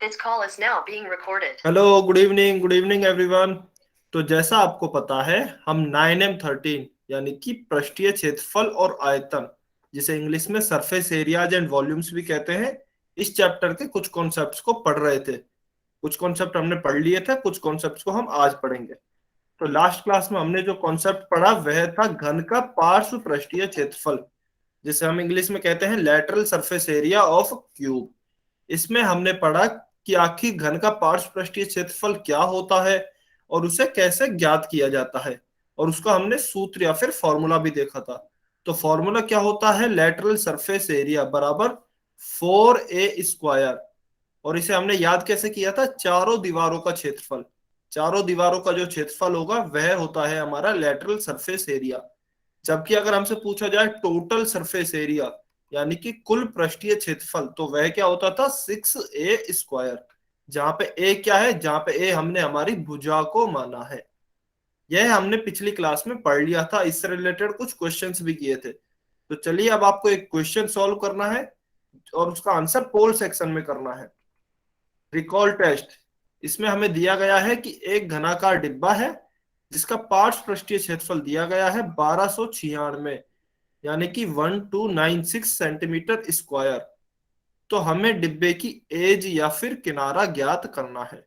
This call is now being recorded. Hello, good evening everyone. तो जैसा आपको पता है, हम 9M13 यानी कि पृष्ठीय क्षेत्रफल और आयतन, जिसे इंग्लिश में सरफेस एरियाज एंड वॉल्यूम्स भी कहते हैं, इस चैप्टर के कुछ कॉन्सेप्ट्स को पढ़ रहे थे। कुछ कॉन्सेप्ट हमने पढ़ लिए थे, कुछ कॉन्सेप्ट्स को हम आज पढ़ेंगे। तो लास्ट क्लास में हमने जो कॉन्सेप्ट पढ़ा वह था घन का पार्श्व पृष्ठीय क्षेत्रफल, जिसे हम इंग्लिश में कहते हैं lateral surface area of cube. इसमें हमने पढ़ा कि आखिर घन का पार्श्व पृष्ठीय क्षेत्रफल क्या होता है और उसे कैसे ज्ञात किया जाता है, और उसका हमने सूत्र या फिर फॉर्मूला भी देखा था। तो फॉर्मूला क्या होता है? लेटरल सरफेस एरिया बराबर 4a²। और इसे हमने याद कैसे किया था? चारों दीवारों का क्षेत्रफल। चारों दीवारों का जो क्षेत्रफल होगा वह होता है हमारा लेटरल सरफेस एरिया। जबकि अगर हमसे पूछा जाए टोटल सरफेस एरिया यानी कि कुल पृष्ठीय क्षेत्रफल, तो वह क्या होता था? 6a²। जहां पे ए क्या है? जहां पे ए हमने हमारी भुजा को माना है। यह हमने पिछली क्लास में पढ़ लिया था, इससे रिलेटेड कुछ क्वेश्चंस भी किए थे। तो चलिए अब आपको एक क्वेश्चन सॉल्व करना है और उसका आंसर पोल सेक्शन में करना है। Recall test. इसमें हमें दिया गया है कि एक घनाकार डिब्बा है जिसका पार्श्व पृष्ठीय क्षेत्रफल दिया गया है 1296 यानी कि 1296 सेंटीमीटर स्क्वायर। तो हमें डिब्बे की एज या फिर किनारा ज्ञात करना है।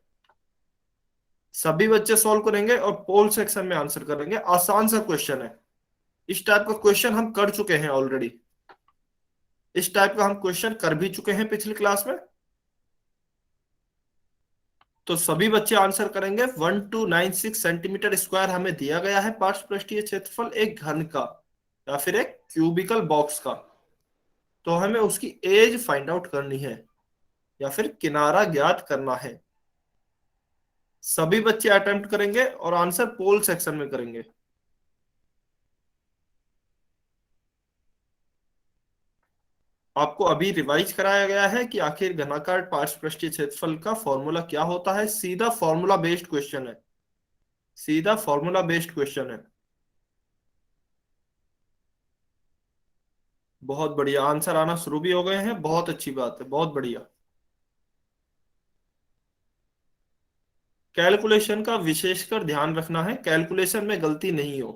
सभी बच्चे सॉल्व करेंगे और पोल सेक्शन में आंसर करेंगे। आसान सा क्वेश्चन है। इस टाइप का क्वेश्चन हम कर चुके हैं ऑलरेडी। इस टाइप का हम क्वेश्चन कर भी चुके हैं पिछली क्लास में। तो सभी बच्चे आंसर करेंगे। 1296 सेंटीमीटर स्क्वायर हमें दिया गया है पार्श्व पृष्ठीय क्षेत्रफल एक घन का या फिर एक क्यूबिकल बॉक्स का। तो हमें उसकी एज फाइंड आउट करनी है या फिर किनारा ज्ञात करना है। सभी बच्चे अटेम्प्ट करेंगे और आंसर पोल सेक्शन में करेंगे। आपको अभी रिवाइज कराया गया है कि आखिर घनाकार पार्श्व पृष्ठीय क्षेत्रफल का फॉर्मूला क्या होता है। सीधा फॉर्मूला बेस्ड क्वेश्चन है। सीधा फॉर्मूला बेस्ड क्वेश्चन है। बहुत बढ़िया, आंसर आना शुरू भी हो गए हैं। बहुत अच्छी बात है, बहुत बढ़िया। कैलकुलेशन का विशेषकर ध्यान रखना है, कैलकुलेशन में गलती नहीं हो।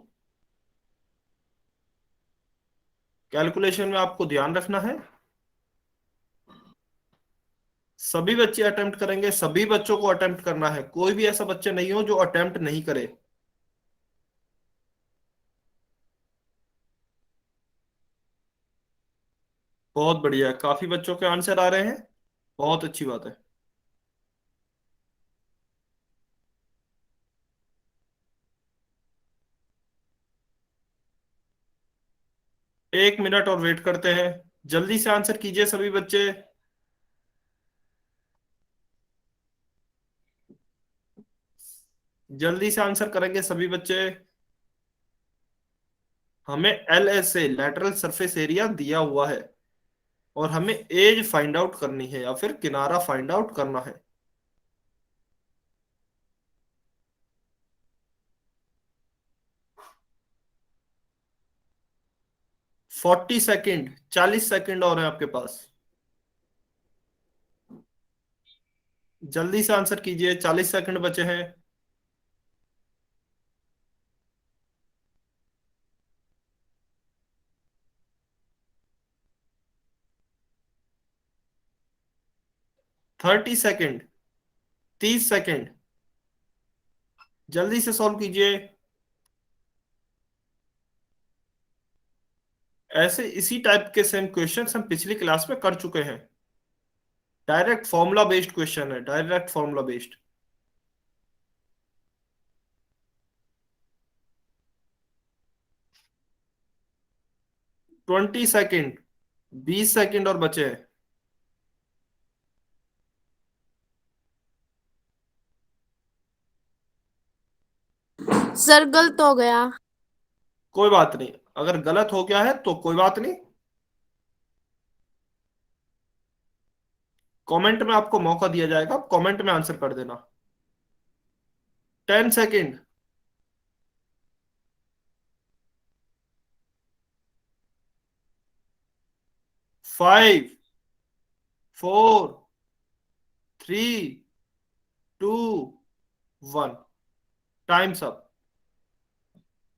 कैलकुलेशन में आपको ध्यान रखना है। सभी बच्चे अटेम्प्ट करेंगे, सभी बच्चों को अटेम्प्ट करना है। कोई भी ऐसा बच्चे नहीं हो जो अटेम्प्ट नहीं करे। बहुत बढ़िया, काफी बच्चों के आंसर आ रहे हैं। बहुत अच्छी बात है। 1 मिनट और वेट करते हैं। जल्दी से आंसर कीजिए सभी बच्चे। जल्दी से आंसर करेंगे सभी बच्चे। हमें L S A lateral surface area दिया हुआ है और हमें एज फाइंड आउट करनी है या फिर किनारा फाइंड आउट करना है। 40 सेकेंड, 40 सेकेंड और है आपके पास। जल्दी से आंसर कीजिए, 40 सेकेंड बचे हैं। 30 सेकेंड, 30 सेकेंड। जल्दी से सॉल्व कीजिए। ऐसे इसी टाइप के सेम क्वेश्चंस हम पिछली क्लास में कर चुके हैं। डायरेक्ट फॉर्मूला बेस्ड क्वेश्चन है, direct formula based. 20 second, 20 second और बचे हैं। सर गलत हो गया। कोई बात नहीं, अगर गलत हो गया है तो कोई बात नहीं। कमेंट में आपको मौका दिया जाएगा, कमेंट में आंसर कर देना। 10 सेकेंड। 5, 4, 3 2 1, times up.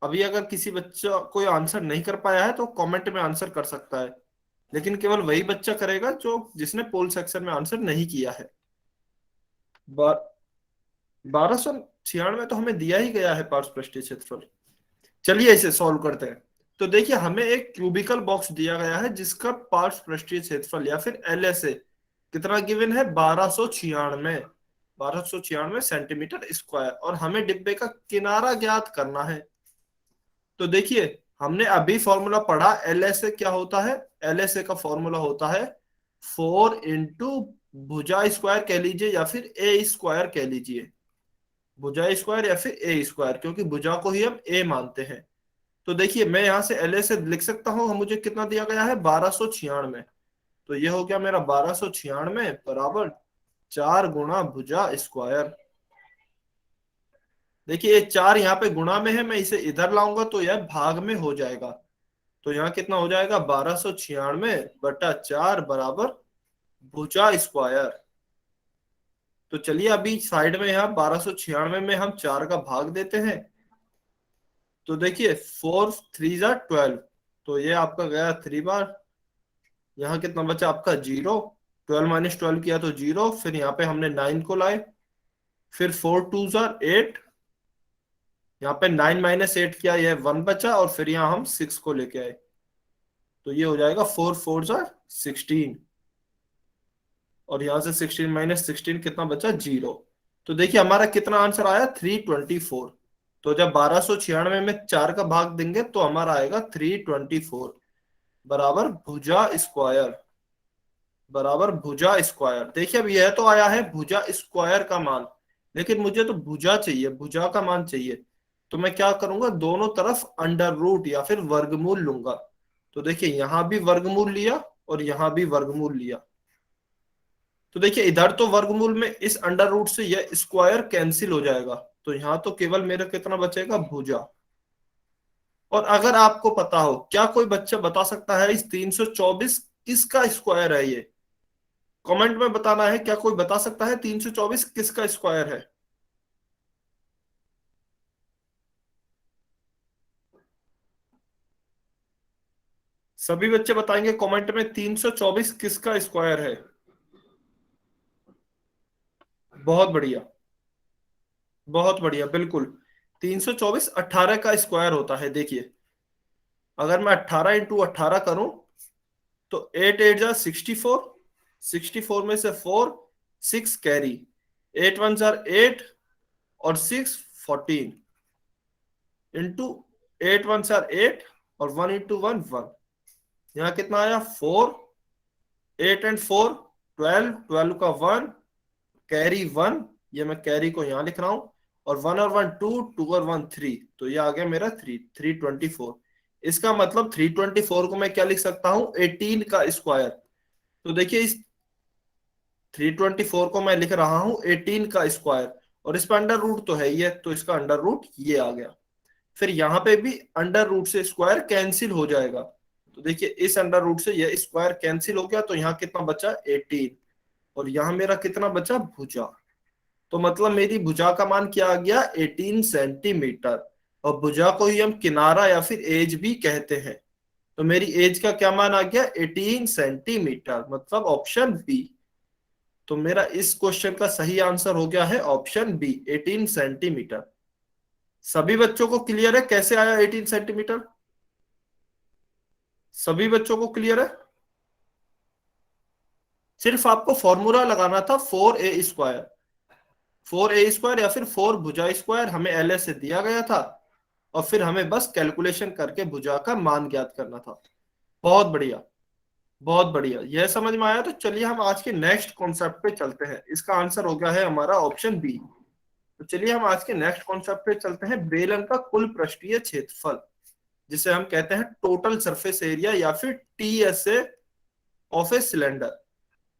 अभी अगर किसी बच्चा कोई आंसर नहीं कर पाया है तो कमेंट में आंसर कर सकता है, लेकिन केवल वही बच्चा करेगा जो जिसने पोल सेक्शन में आंसर नहीं किया है। 1296 तो हमें दिया ही गया है पार्श्व पृष्ठीय क्षेत्रफल। चलिए इसे सॉल्व करते हैं। तो देखिए हमें एक क्यूबिकल बॉक्स दिया गया है जिसका पार्श्व पृष्ठीय क्षेत्रफल या फिर एलएसए कितना गिवन है, 1296, 1296 सेंटीमीटर स्क्वायर, और हमें डिब्बे का किनारा ज्ञात करना है। तो देखिए हमने अभी फॉर्मूला पढ़ा, एलएसए क्या होता है, एलएसए का फॉर्मूला होता है 4 भुजा स्क्वायर कह लीजिए या फिर ए स्क्वायर कह लीजिए, भुजा स्क्वायर या फिर ए स्क्वायर, क्योंकि भुजा को ही हम ए मानते हैं। तो देखिए मैं यहां से एल से लिख सकता हूं, हम मुझे कितना दिया गया है, 1296। तो ये हो गया मेरा 1296 बराबर 4 गुणा भुजा स्क्वायर। देखिए ये 4 यहाँ पे गुणा में है, मैं इसे इधर लाऊंगा तो यह भाग में हो जाएगा। तो यहाँ कितना हो जाएगा, 1296/4 बराबर भुजा स्क्वायर। तो चलिए अभी साइड में यहाँ 1296 में हम 4 का भाग देते हैं। तो देखिए 4 3 जा 12, तो ये आपका गया 3 बार। यहाँ कितना बचा आपका 0, 12 माइनस 12 किया तो 0, फिर यहाँ पे हमने 9 को लाए, फिर 4 2 जा 8, यहाँ पे 9 माइनस 8 किया, यह 1 बचा, और फिर यहाँ हम 6 को लेके आए। तो ये हो जाएगा 4 4 जा 16, और यहाँ से 16 माइनस 16 कितना बचा, 0। तो देखिए हमारा कितना आंसर आया, 324। तो जब 1296 में 4 का भाग देंगे तो हमारा आएगा 324 बराबर भुजा स्क्वायर, बराबर भुजा स्क्वायर। देखिए अब यह तो आया है भुजा स्क्वायर का मान, लेकिन मुझे तो भुजा चाहिए, भुजा का मान चाहिए। तो मैं क्या करूंगा, दोनों तरफ अंडर रूट या फिर वर्गमूल लूंगा। तो देखिए यहां भी वर्गमूल लिया और यहां भी वर्गमूल लिया। तो देखिए इधर तो वर्गमूल में इस अंडर रूट से यह स्क्वायर कैंसिल हो जाएगा, तो यहां तो केवल मेरा कितना बचेगा, भुजा। और अगर आपको पता हो, क्या कोई बच्चा बता सकता है इस 324 किसका स्क्वायर है, ये कमेंट में बताना है। क्या कोई बता सकता है 324 किसका स्क्वायर है? सभी बच्चे बताएंगे कमेंट में 324 किसका स्क्वायर है। बहुत बढ़िया, बहुत बढ़िया, बिल्कुल 324 18 का स्क्वायर होता है। देखिए अगर मैं 18 इंटू 18 करूं तो 8 8 जा 64, 64 में से 4 6 कैरी, 8 1 जार 8 और 6 14 इंटू 8 1 जार 8 और 1 इंटू 1 1। यहाँ कितना आया, 4, 8 एंड 4 12, 12 का 1 कैरी 1, ये मैं कैरी को यहाँ लिख रहा हूं, और 1 और 1 2, 2 और 1 3, तो ये आ गया मेरा 324। इसका मतलब 324 को मैं क्या लिख सकता हूं, 18 का स्क्वायर। तो देखिए इस 324 को मैं लिख रहा हूं 18 का स्क्वायर, और इस पर अंडर रूट तो है ही है, तो इसका अंडर रूट ये आ गया। फिर यहाँ पे भी अंडर रूट से स्क्वायर कैंसिल हो जाएगा। तो देखिए इस अंडर रूट से यह स्क्वायर कैंसिल हो गया, तो यहाँ कितना बचा, 18, और यहाँ मेरा कितना बचा, भुजा। तो मतलब मेरी भुजा का मान क्या आ गया, 18 सेंटीमीटर। और भुजा को ही हम किनारा या फिर एज भी कहते हैं। तो मेरी एज का क्या मान आ गया, 18 सेंटीमीटर, मतलब ऑप्शन बी। तो मेरा इस क्वेश्चन का सही आंसर हो गया है ऑप्शन बी, 18 सेंटीमीटर। सभी बच्चों को क्लियर है कैसे आया 18 सेंटीमीटर? सभी बच्चों को क्लियर है? सिर्फ आपको फॉर्मूला लगाना था 4a स्क्वायर, 4a स्क्वायर या फिर 4 भुजा स्क्वायर, हमें एल से दिया गया था, और फिर हमें बस कैलकुलेशन करके भुजा का मान ज्ञात करना था। बहुत बढ़िया, बहुत बढ़िया, यह समझ में आया। तो चलिए हम आज के नेक्स्ट कॉन्सेप्ट पे चलते हैं। इसका आंसर हो गया है हमारा ऑप्शन बी। तो चलिए हम आज के नेक्स्ट कॉन्सेप्ट पे चलते हैं, बेलन का कुल पृष्ठीय क्षेत्रफल, जिसे हम कहते हैं टोटल सरफेस एरिया या फिर टीएसए ऑफ ए सिलेंडर।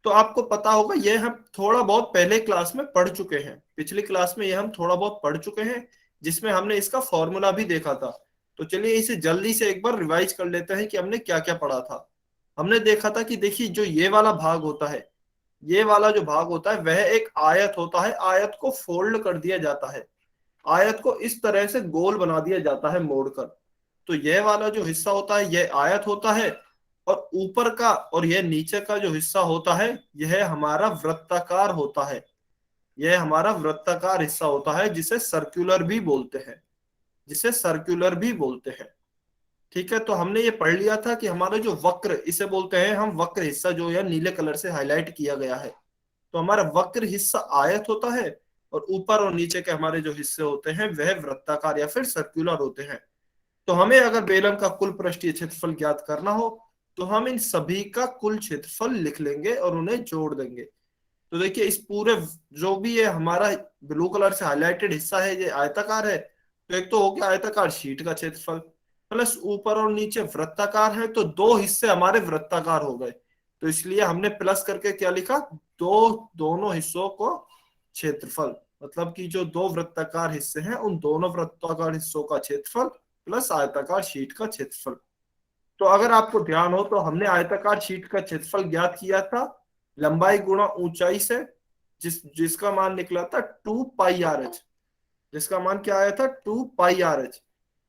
तो आपको पता होगा ये हम थोड़ा बहुत पहले क्लास में पढ़ चुके हैं, पिछली क्लास में ये हम थोड़ा बहुत पढ़ चुके हैं, जिसमें हमने इसका फॉर्मूला भी देखा था। तो चलिए इसे जल्दी से एक बार रिवाइज कर लेते हैं कि हमने क्या क्या पढ़ा था। हमने देखा था कि देखिए जो ये वाला भाग होता है, ये वाला जो भाग होता है वह एक आयत होता है, आयत को फोल्ड कर दिया जाता है, आयत को इस तरह से गोल बना दिया जाता है मोड़कर। तो यह वाला जो हिस्सा होता है यह आयत होता है, और ऊपर का और यह नीचे का जो हिस्सा होता है यह हमारा वृत्ताकार होता है, यह हमारा वृत्ताकार हिस्सा होता है, जिसे सर्कुलर भी बोलते हैं, जिसे सर्कुलर भी बोलते हैं। ठीक है, तो हमने ये पढ़ लिया था कि हमारा जो वक्र, इसे बोलते हैं हम वक्र हिस्सा, जो यह नीले कलर से हाईलाइट किया गया है। तो हमारा वक्र हिस्सा आयत होता है, और ऊपर और नीचे के हमारे जो हिस्से होते हैं वह वृत्ताकार या फिर सर्कुलर होते हैं। तो हमें अगर बेलन का कुल पृष्ठीय क्षेत्रफल ज्ञात करना हो तो हम इन सभी का कुल क्षेत्रफल लिख लेंगे और उन्हें जोड़ देंगे। तो देखिए, इस पूरे जो भी ये हमारा ब्लू कलर से हाईलाइटेड हिस्सा है ये आयताकार है, तो एक तो हो गया आयताकार शीट का क्षेत्रफल, प्लस ऊपर और नीचे वृत्ताकार है, तो दो हिस्से हमारे वृत्ताकार हो गए। तो इसलिए हमने प्लस करके क्या लिखा, दोनों हिस्सों को क्षेत्रफल, मतलब कि जो दो वृत्ताकार हिस्से हैं उन दोनों वृत्ताकार हिस्सों का क्षेत्रफल प्लस आयताकार शीट का क्षेत्रफल। तो अगर आपको ध्यान हो तो हमने आयताकार शीट का क्षेत्रफल ज्ञात किया था लंबाई गुणा ऊंचाई से, जिसका मान निकला था 2 पाई आर एच, जिसका मान क्या आया था 2 पाई आर एच।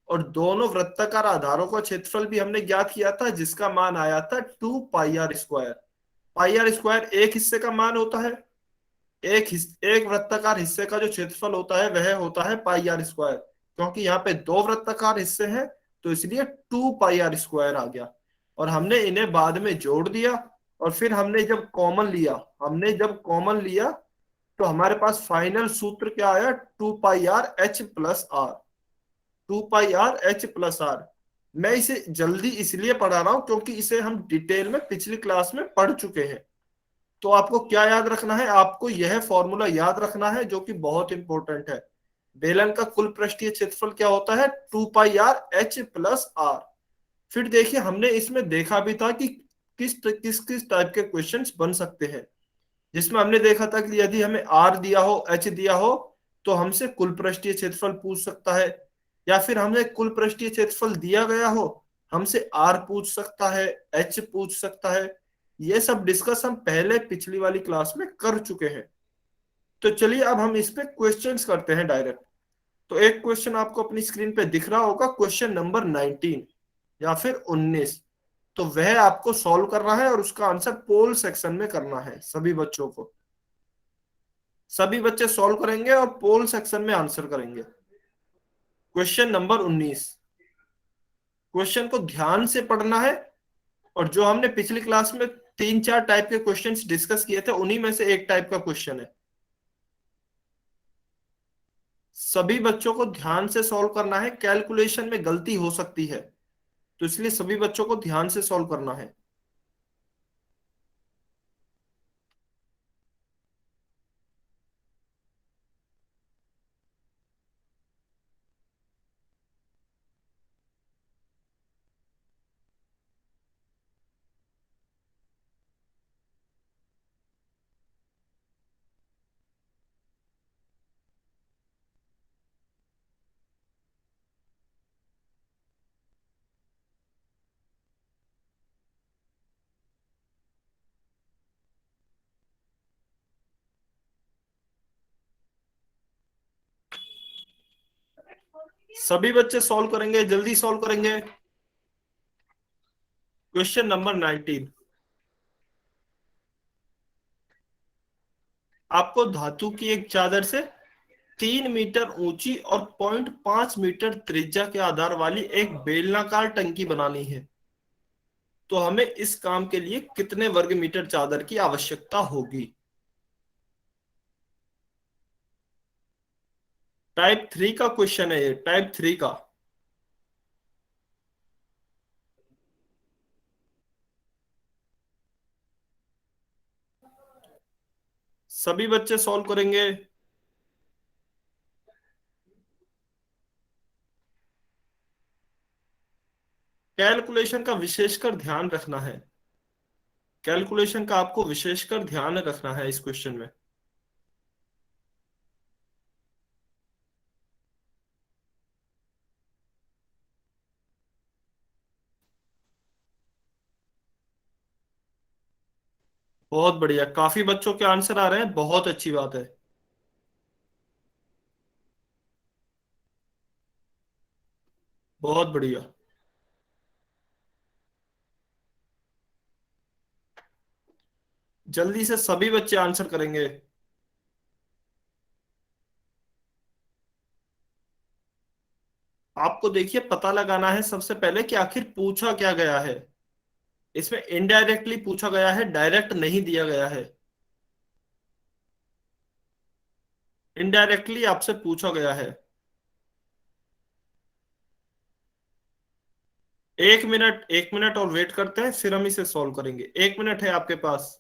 और दोनों वृत्ताकार आधारों का क्षेत्रफल भी हमने ज्ञात किया था, जिसका मान आया था 2 pi R square. Pi R square एक हिस्से का मान होता है, एक वृत्ताकार हिस्से का जो क्षेत्रफल होता है वह होता है पाई आर स्क्वायर। क्योंकि यहाँ पे दो वृत्ताकार हिस्से हैं तो इसलिए 2 पाई आर स्क्वायर आ गया। और हमने इन्हें बाद में जोड़ दिया, और फिर हमने जब कॉमन लिया तो हमारे पास फाइनल सूत्र क्या आया, 2 pi R H plus R, 2 pi R H plus R. मैं इसे जल्दी इसलिए पढ़ा रहा हूं क्योंकि इसे हम डिटेल में पिछली क्लास में पढ़ चुके हैं। तो आपको क्या याद रखना है, आपको यह फॉर्मूला याद रखना है जो कि बहुत इंपॉर्टेंट है। बेलन का कुल पृष्ठीय क्षेत्रफल क्या होता है, 2 pi R H plus are. फिर देखिए, हमने इसमें देखा भी था कि किस किस किस टाइप के क्वेश्चंस बन सकते हैं, जिसमें हमने देखा था कि यदि हमें आर दिया हो, एच दिया हो, तो हमसे कुल पृष्ठीय क्षेत्रफल पूछ सकता है। या फिर हमें कुल पृष्ठीय क्षेत्रफल दिया गया हो, हमसे आर पूछ सकता है, एच पूछ सकता है। ये सब डिस्कस हम पहले पिछली वाली क्लास में कर चुके हैं। तो चलिए अब हम इस पे क्वेश्चंस करते हैं डायरेक्ट। तो एक क्वेश्चन आपको अपनी स्क्रीन पे दिख रहा होगा, क्वेश्चन नंबर 19 या फिर 19। तो वह आपको सॉल्व करना है और उसका आंसर पोल सेक्शन में करना है सभी बच्चों को। सभी बच्चे सॉल्व करेंगे और पोल सेक्शन में आंसर करेंगे। क्वेश्चन नंबर 19, क्वेश्चन को ध्यान से पढ़ना है। और जो हमने पिछली क्लास में 3-4 टाइप के क्वेश्चंस डिस्कस किए थे उन्हीं में से एक टाइप का क्वेश्चन है। सभी बच्चों को ध्यान से सॉल्व करना है, कैलकुलेशन में गलती हो सकती है, तो इसलिए सभी बच्चों को ध्यान से सॉल्व करना है। सभी बच्चे सॉल्व करेंगे, जल्दी सॉल्व करेंगे। क्वेश्चन नंबर 19, आपको धातु की एक चादर से 3 मीटर ऊंची और 0.5 मीटर त्रिज्या के आधार वाली एक बेलनाकार टंकी बनानी है। तो हमें इस काम के लिए कितने वर्ग मीटर चादर की आवश्यकता होगी। टाइप 3 का क्वेश्चन है ये, टाइप 3 का। सभी बच्चे सॉल्व करेंगे। कैलकुलेशन का विशेषकर ध्यान रखना है, कैलकुलेशन का आपको विशेषकर ध्यान रखना है इस क्वेश्चन में। बहुत बढ़िया, काफी बच्चों के आंसर आ रहे हैं, बहुत अच्छी बात है। बहुत बढ़िया। जल्दी से सभी बच्चे आंसर करेंगे। आपको देखिए पता लगाना है सबसे पहले कि आखिर पूछा क्या गया है। इसमें इनडायरेक्टली पूछा गया है, डायरेक्ट नहीं दिया गया है। इनडायरेक्टली आपसे पूछा गया है। 1 मिनट, 1 मिनट और वेट करते हैं, फिर हम इसे सॉल्व करेंगे। 1 मिनट है आपके पास।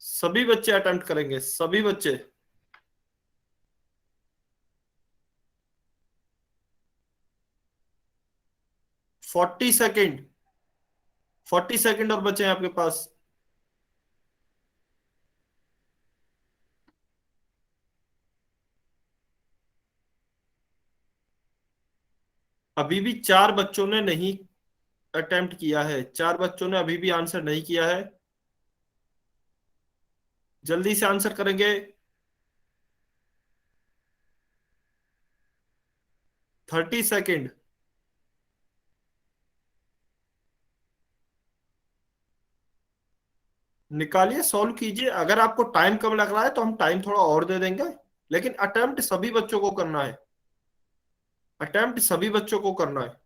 सभी बच्चे अटेम्प्ट करेंगे, सभी बच्चे। 40 सेकेंड। 40 सेकेंड और बचे हैं आपके पास। अभी भी 4 बच्चों ने नहीं अटेम्प्ट किया है, 4 बच्चों ने अभी भी आंसर नहीं किया है। जल्दी से आंसर करेंगे। 30 सेकेंड। निकालिए, सॉल्व कीजिए। अगर आपको टाइम कम लग रहा है तो हम टाइम थोड़ा और दे देंगे, लेकिन अटेम्प्ट सभी बच्चों को करना है। अटेम्प्ट सभी बच्चों को करना है।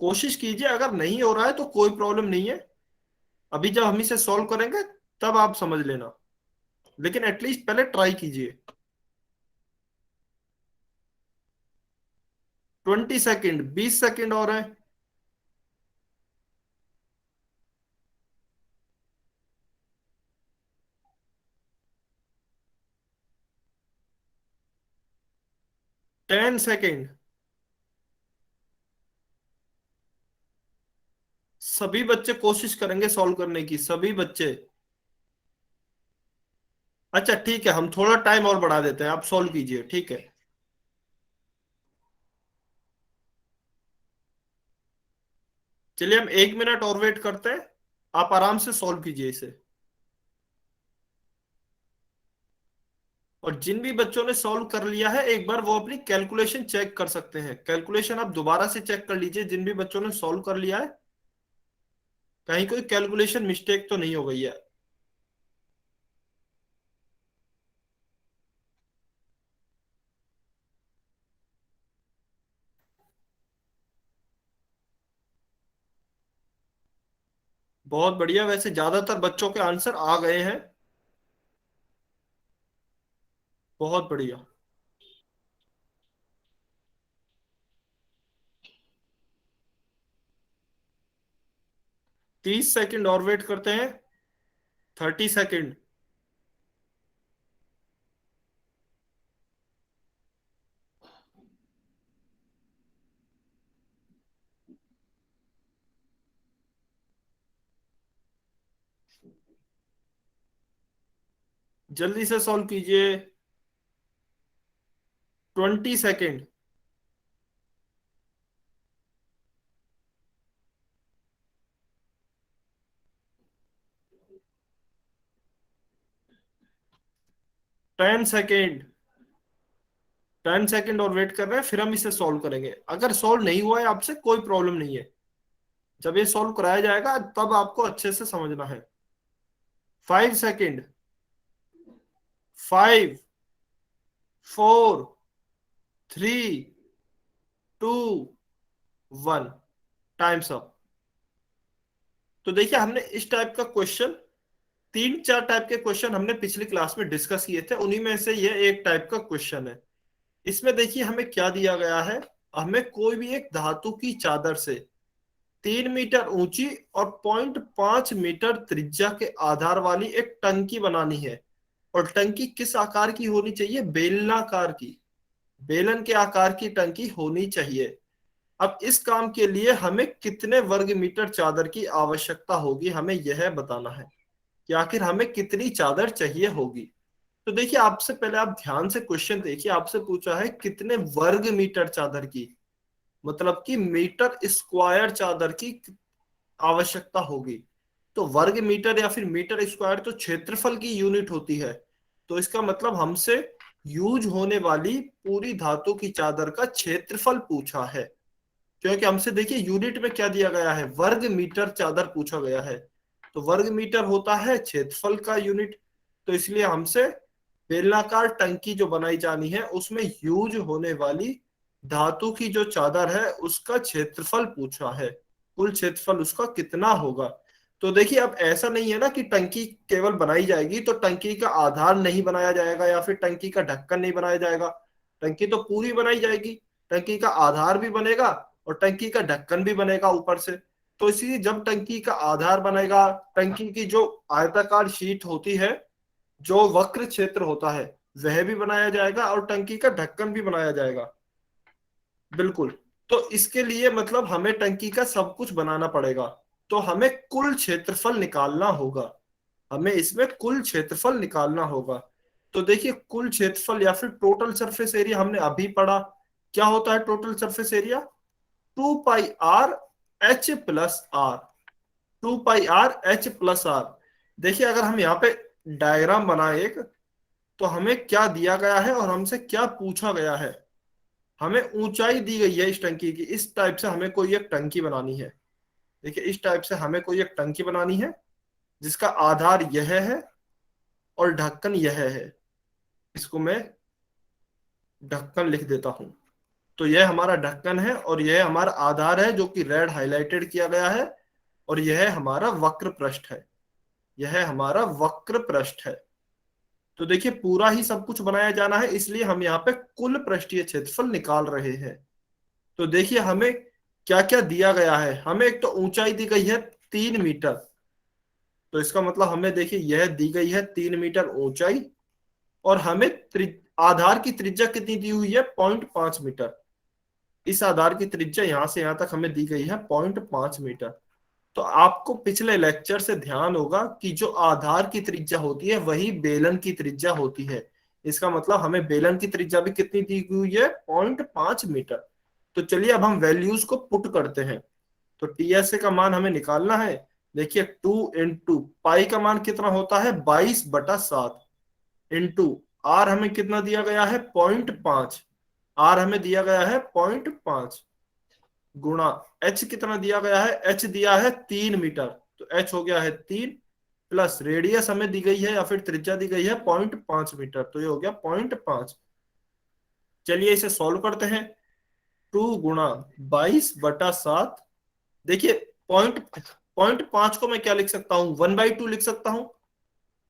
कोशिश कीजिए, अगर नहीं हो रहा है तो कोई प्रॉब्लम नहीं है। अभी जब हम इसे सॉल्व करेंगे तब आप समझ लेना, लेकिन एटलीस्ट पहले ट्राई कीजिए। 20 सेकेंड, 20 सेकेंड और है। 10 सेकेंड। सभी बच्चे कोशिश करेंगे सॉल्व करने की, सभी बच्चे। अच्छा ठीक है, हम थोड़ा टाइम और बढ़ा देते हैं, आप सॉल्व कीजिए, ठीक है। चलिए हम 1 मिनट और वेट करते हैं, आप आराम से सॉल्व कीजिए इसे। और जिन भी बच्चों ने सॉल्व कर लिया है, एक बार वो अपनी कैलकुलेशन चेक कर सकते हैं। कैलकुलेशन आप दोबारा से चेक कर लीजिए, जिन भी बच्चों ने सॉल्व कर लिया है, कहीं कोई कैलकुलेशन मिस्टेक तो नहीं हो गई है। बहुत बढ़िया, वैसे ज्यादातर बच्चों के आंसर आ गए हैं। बहुत बढ़िया। 30 सेकेंड और वेट करते हैं। 30 सेकेंड। जल्दी से सॉल्व कीजिए। 20 सेकेंड। 10 सेकेंड। 10 सेकेंड और वेट कर रहे हैं, फिर हम इसे सॉल्व करेंगे। अगर सॉल्व नहीं हुआ है आपसे, कोई प्रॉब्लम नहीं है। जब ये सॉल्व कराया जाएगा तब आपको अच्छे से समझना है। 5 सेकेंड। 5, 4, 3, 2, 1। Times up. तो देखिए, हमने इस टाइप का क्वेश्चन, 3 4 टाइप के क्वेश्चन हमने पिछली क्लास में डिस्कस किए थे, उन्हीं में से ये एक टाइप का क्वेश्चन है। इसमें देखिए हमें क्या दिया गया है। हमें कोई भी एक धातु की चादर से 3 मीटर ऊंची और 0.5 मीटर त्रिज्या के आधार वाली एक टंकी बनानी है। और टंकी किस आकार की होनी चाहिए? बेलनाकार की, बेलन के आकार की टंकी होनी चाहिए। अब इस काम के लिए हमें कितने वर्ग मीटर चादर की आवश्यकता होगी, हमें यह बताना है कि आखिर हमें कितनी चादर चाहिए होगी। तो देखिए, आपसे पहले आप ध्यान से क्वेश्चन देखिए, आपसे पूछा है कितने वर्ग मीटर चादर की, मतलब कि मीटर स्क्वायर चादर की आवश्यकता होगी। तो वर्ग मीटर या फिर मीटर स्क्वायर तो क्षेत्रफल की यूनिट होती है। तो इसका मतलब हमसे यूज होने वाली पूरी धातु की चादर का क्षेत्रफल पूछा है, क्योंकि हमसे देखिए यूनिट में क्या दिया गया है, वर्ग मीटर चादर पूछा गया है। तो वर्ग मीटर होता है क्षेत्रफल का यूनिट। तो इसलिए हमसे बेलनाकार टंकी जो बनाई जानी है उसमें यूज होने वाली धातु की जो चादर है उसका क्षेत्रफल पूछा है, कुल क्षेत्रफल उसका कितना होगा। तो देखिए, अब ऐसा नहीं है ना कि टंकी केवल बनाई जाएगी तो टंकी का आधार नहीं बनाया जाएगा या फिर टंकी का ढक्कन नहीं बनाया जाएगा। टंकी तो पूरी बनाई जाएगी, टंकी का आधार भी बनेगा और टंकी का ढक्कन भी बनेगा ऊपर से। तो इसीलिए जब टंकी का आधार बनेगा, टंकी की जो आयताकार शीट होती है, जो वक्र क्षेत्र होता है वह भी बनाया जाएगा और टंकी का ढक्कन भी बनाया जाएगा। बिल्कुल। तो इसके लिए मतलब हमें टंकी का सब कुछ बनाना पड़ेगा। तो हमें कुल क्षेत्रफल निकालना होगा, हमें इसमें कुल क्षेत्रफल निकालना होगा। तो देखिए, कुल क्षेत्रफल या फिर टोटल सरफेस एरिया हमने अभी पढ़ा। क्या होता है total surface area? 2 pi R H plus R, 2 pi R H plus R. देखिए, अगर हम यहाँ पे डायग्राम बनाए एक, तो हमें क्या दिया गया है और हमसे क्या पूछा गया है। हमें ऊंचाई दी गई है इस टंकी की, इस टाइप से हमें कोई एक टंकी बनानी है। देखिए, इस टाइप से हमें कोई एक टंकी बनानी है जिसका आधार यह है और ढक्कन यह है। इसको मैं ढक्कन लिख देता हूं। तो यह हमारा ढक्कन है और यह हमारा आधार है जो कि रेड हाईलाइटेड किया गया है, और यह हमारा वक्र पृष्ठ है, यह हमारा वक्र पृष्ठ है। तो देखिए, पूरा ही सब कुछ बनाया जाना है, इसलिए हम यहाँ पे कुल पृष्ठीय क्षेत्रफल निकाल रहे हैं। तो देखिए, हमें क्या क्या दिया गया है। हमें एक तो ऊंचाई दी गई है 3 मीटर, तो इसका मतलब हमें देखिए यह दी गई है 3 मीटर ऊंचाई, और हमें आधार की त्रिज्या कितनी दी हुई है, 0.5 मीटर। इस आधार की त्रिज्या यहां से यहां तक हमें दी गई है 0.5 मीटर। तो आपको पिछले लेक्चर से ध्यान होगा कि जो आधार की त्रिज्या होती है वही बेलन की त्रिज्या होती है। इसका मतलब हमें बेलन की त्रिज्या भी कितनी दी हुई है, 0.5 मीटर। तो चलिए अब हम वैल्यूज को पुट करते हैं। तो टीएसए का मान हमें निकालना है। देखिए, 2 × पाई का मान कितना होता है, 22/7, इंटू आर हमें कितना दिया गया है, 0.5। आर हमें दिया गया है 0.5, गुणा एच कितना दिया गया है, एच दिया है 3 मीटर, तो एच हो गया है 3, प्लस रेडियस हमें दी गई है या फिर त्रिज्या दी गई है 0.5 मीटर, तो ये हो गया 0.5। चलिए इसे सॉल्व करते हैं। 2 × 22/7। देखिए, पॉइंट 0.5 को मैं क्या लिख सकता हूँ, 1/2 लिख सकता हूँ।